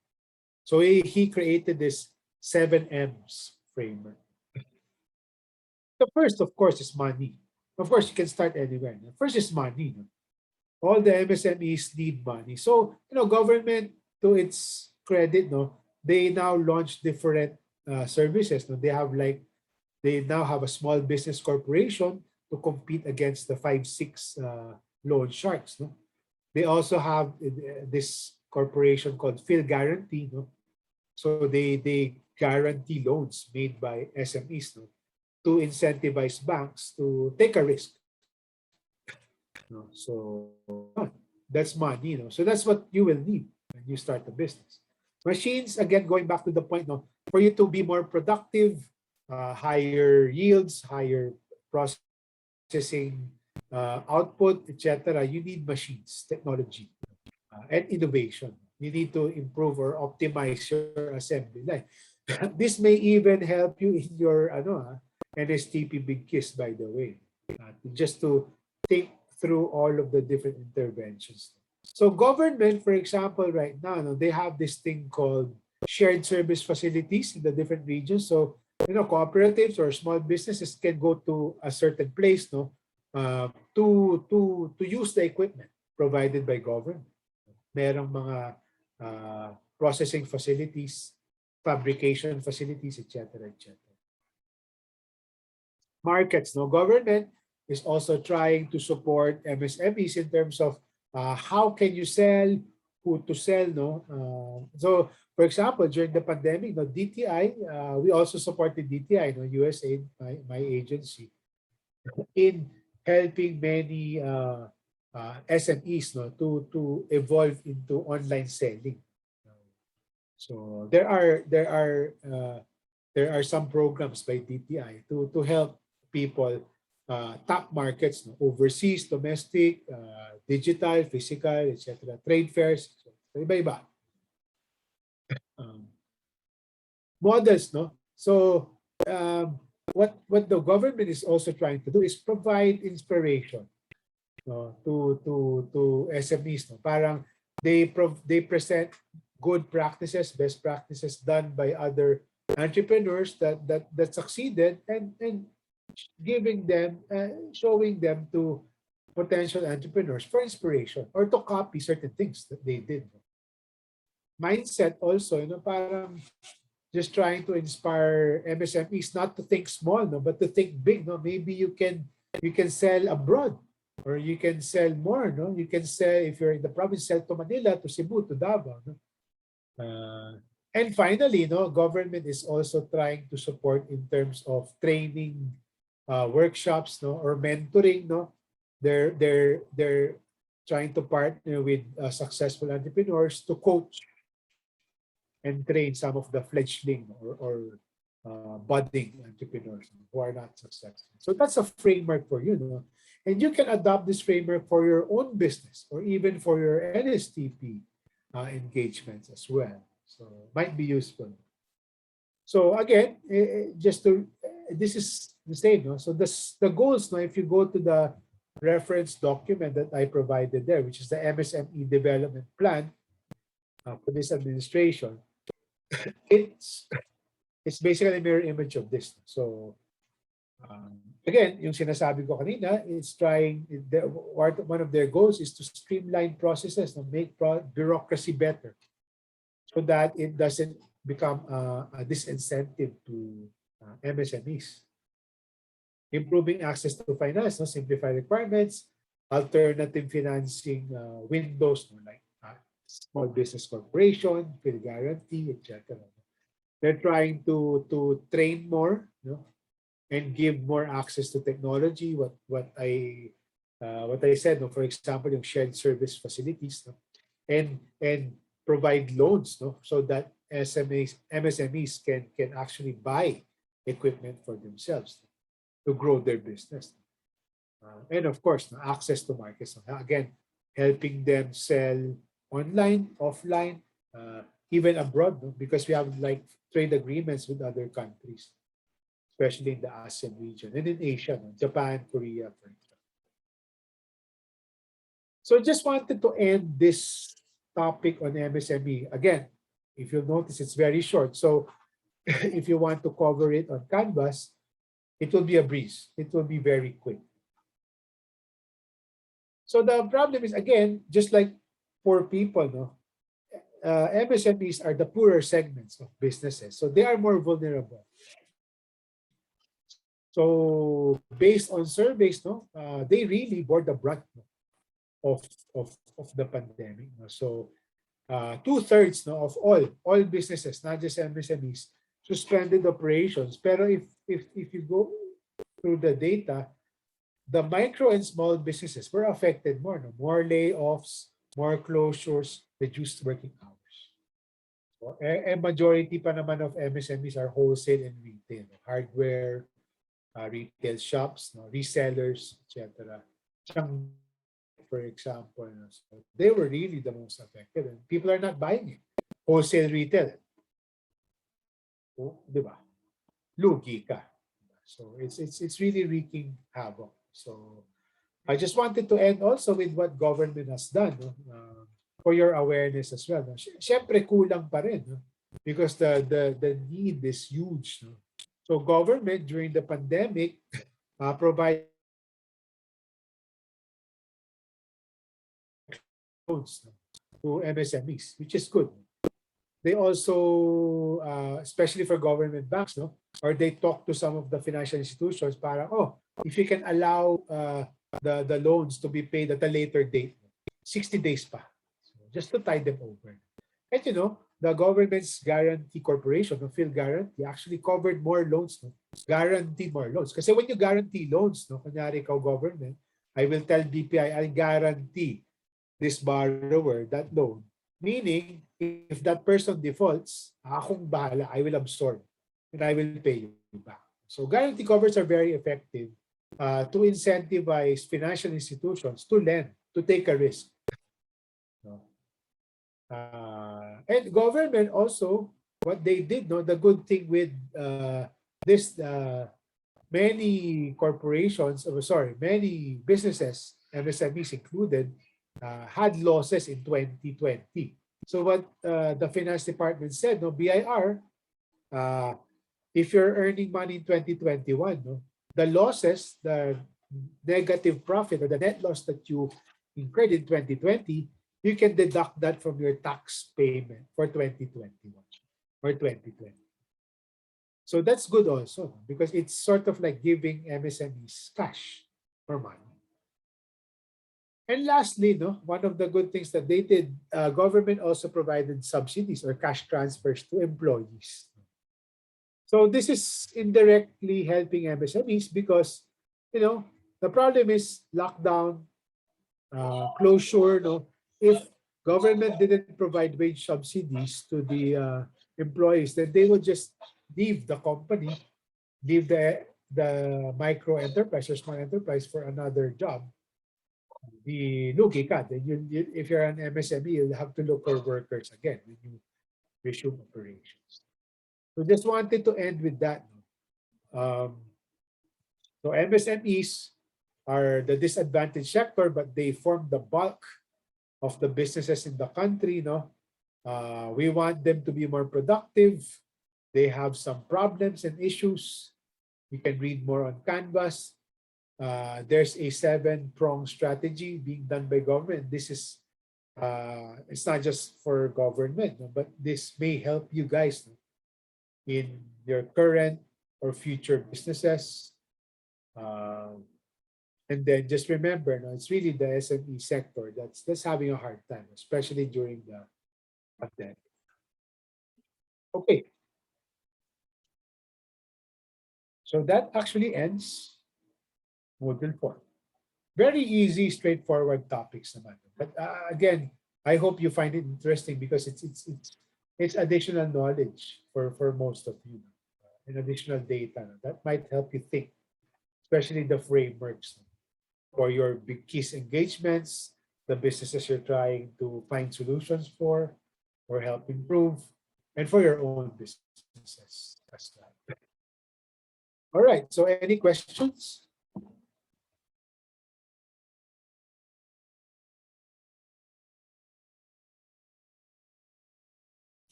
Speaker 1: So he created this 7 M's framework. The first, of course, is money. Of course, you can start anywhere. First is money. All the MSMEs need money. So, government, to its credit, they now launch different services. They now have a small business corporation to compete against the 5-6 loan sharks. They also have this corporation called Phil Guarantee. So they guarantee loans made by SMEs to incentivize banks to take a risk. So that's money. So that's what you will need when you start a business. Machines, again, going back to the point, for you to be more productive, higher yields, higher processing output, etc., you need machines, technology, and innovation. You need to improve or optimize your assembly line. This may even help you in your NSTP Big Kiss, by the way, just to think through all of the different interventions. So government, for example, right now, they have this thing called shared service facilities in the different regions. So, cooperatives or small businesses can go to a certain place, to use the equipment provided by government. Merong mga processing facilities, fabrication facilities, etc., etc. Markets, government is also trying to support MSMEs in terms of how can you sell, who to sell, so for example, during the pandemic, DTI, we also supported DTI, USAID, my agency, in helping many SMEs, to evolve into online selling. So there are some programs by DTI to help people top markets, overseas, domestic, digital, physical, etc. Trade fairs, iba-iba. Models, So what the government is also trying to do is provide inspiration, to SMEs, Parang they present good practices, best practices done by other entrepreneurs that succeeded, and giving them, showing them to potential entrepreneurs for inspiration or to copy certain things that they did. Mindset also, parang just trying to inspire MSMEs not to think small, but to think big. Maybe you can sell abroad, or you can sell more. You can sell, if you're in the province, sell to Manila, to Cebu, to Davao. And finally, government is also trying to support in terms of training, workshops, or mentoring. They're trying to partner with successful entrepreneurs to coach and train some of the fledgling or budding entrepreneurs who are not successful. So that's a framework for you, and you can adopt this framework for your own business or even for your NSTP engagements as well. So might be useful. So again, this is the same. So the goals, if you go to the reference document that I provided there, which is the MSME development plan for this administration, it's basically a mirror image of this. So again, yung sinasabi ko kanina, it's trying, one of their goals is to streamline processes and make bureaucracy better, so that it doesn't become a disincentive to MSMEs. Improving access to finance, simplify requirements, alternative financing windows, like small business corporation, field guarantee, etc. They're trying to train more, and give more access to technology. What I said, for example, yung shared service facilities, and provide loans, so that MSMEs can actually buy equipment for themselves to grow their business. And of course, access to markets. Again, helping them sell online, offline, even abroad, because we have like trade agreements with other countries, especially in the ASEAN region and in Asia, Japan, Korea, for example. So just wanted to end this topic on MSME. Again, if you'll notice, it's very short. So if you want to cover it on Canvas, it will be a breeze. It will be very quick. So the problem is, again, just like poor people, MSMEs are the poorer segments of businesses. So they are more vulnerable. So based on surveys, they really bore the brunt of the pandemic. So 2/3 of all businesses, not just MSMEs, suspended operations. Pero if you go through the data, the micro and small businesses were affected more. More layoffs, more closures, reduced working hours. So, a majority pa naman of MSMEs are wholesale and retail, hardware, retail shops, resellers, etc. For example, so they were really the most affected, and people are not buying it. Wholesale retail, di ba? Lugi ka. So it's really wreaking havoc. So I just wanted to end also with what government has done, no? For your awareness as well. No? Siyempre kulang pa rin, no? Because the need is huge. No? So government during the pandemic provided loans, no, to MSMEs, which is good. They also, especially for government banks, no, or they talk to some of the financial institutions para, oh, if you can allow the loans to be paid at a later date, 60 days pa, so just to tide them over. And you know, the government's guarantee corporation, the Phil Guarantee, actually covered more loans, no? Guaranteed more loans. Kasi when you guarantee loans, no, kunyari ikaw government, I will tell BPI, I guarantee this borrower that loan. Meaning, if that person defaults, akong bahala, I will absorb and I will pay you back. So guarantee covers are very effective to incentivize financial institutions to lend, to take a risk. No? And government also, what they did, no, the good thing with this, many corporations, many businesses, MSMEs included, had losses in 2020. So what the finance department said, no, BIR, if you're earning money in 2021, no, the losses, the negative profit or the net loss that you incurred in 2020, you can deduct that from your tax payment for 2021 or 2020. So that's good also because it's sort of like giving MSMEs cash or money. And lastly, no, one of the good things that they did, government also provided subsidies or cash transfers to employees. So this is indirectly helping MSMEs because, you know, the problem is lockdown, closure. No, if government didn't provide wage subsidies to the employees, then they would just leave the company, leave the micro enterprise or small enterprise for another job. The lugi ka. Then if you're an MSME, you'll have to look for workers again when you resume operations. So just wanted to end with that. So MSMEs are the disadvantaged sector, but they form the bulk of the businesses in the country. No, we want them to be more productive. They have some problems and issues. You can read more on Canvas. There's a 7-pronged strategy being done by government. This is it's not just for government, no, but this may help you guys, no, in your current or future businesses. And then just remember, no, it's really the SME sector that's having a hard time, especially during the pandemic. Okay. So that actually ends Module 4. Very easy, straightforward topics naman. But again, I hope you find it interesting because it's additional knowledge for most of you, and additional data that might help you think, especially the frameworks for your big keys engagements, the businesses you're trying to find solutions for or help improve, and for your own businesses as well. All right, so any questions?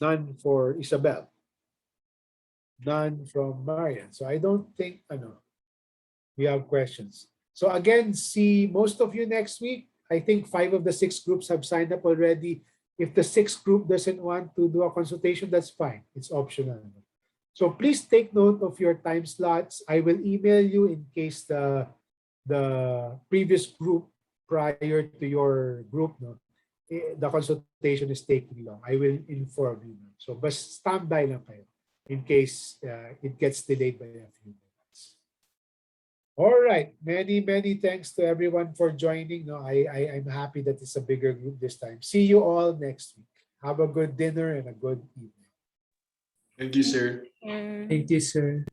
Speaker 1: None for Isabel. None from Marian. So I don't think we have questions. So again, see most of you next week. I think 5 of the 6 groups have signed up already. If the 6th group doesn't want to do a consultation, that's fine. It's optional. So please take note of your time slots. I will email you in case the previous group prior to your group, no, the consultation is taking long. I will inform you. So but standby lang kayo in case it gets delayed by a few minutes. All right. Many thanks to everyone for joining. No, I'm happy that it's a bigger group this time. See you all next week. Have a good dinner and a good evening.
Speaker 4: Thank you, sir.
Speaker 2: Mm.
Speaker 5: Thank you, sir.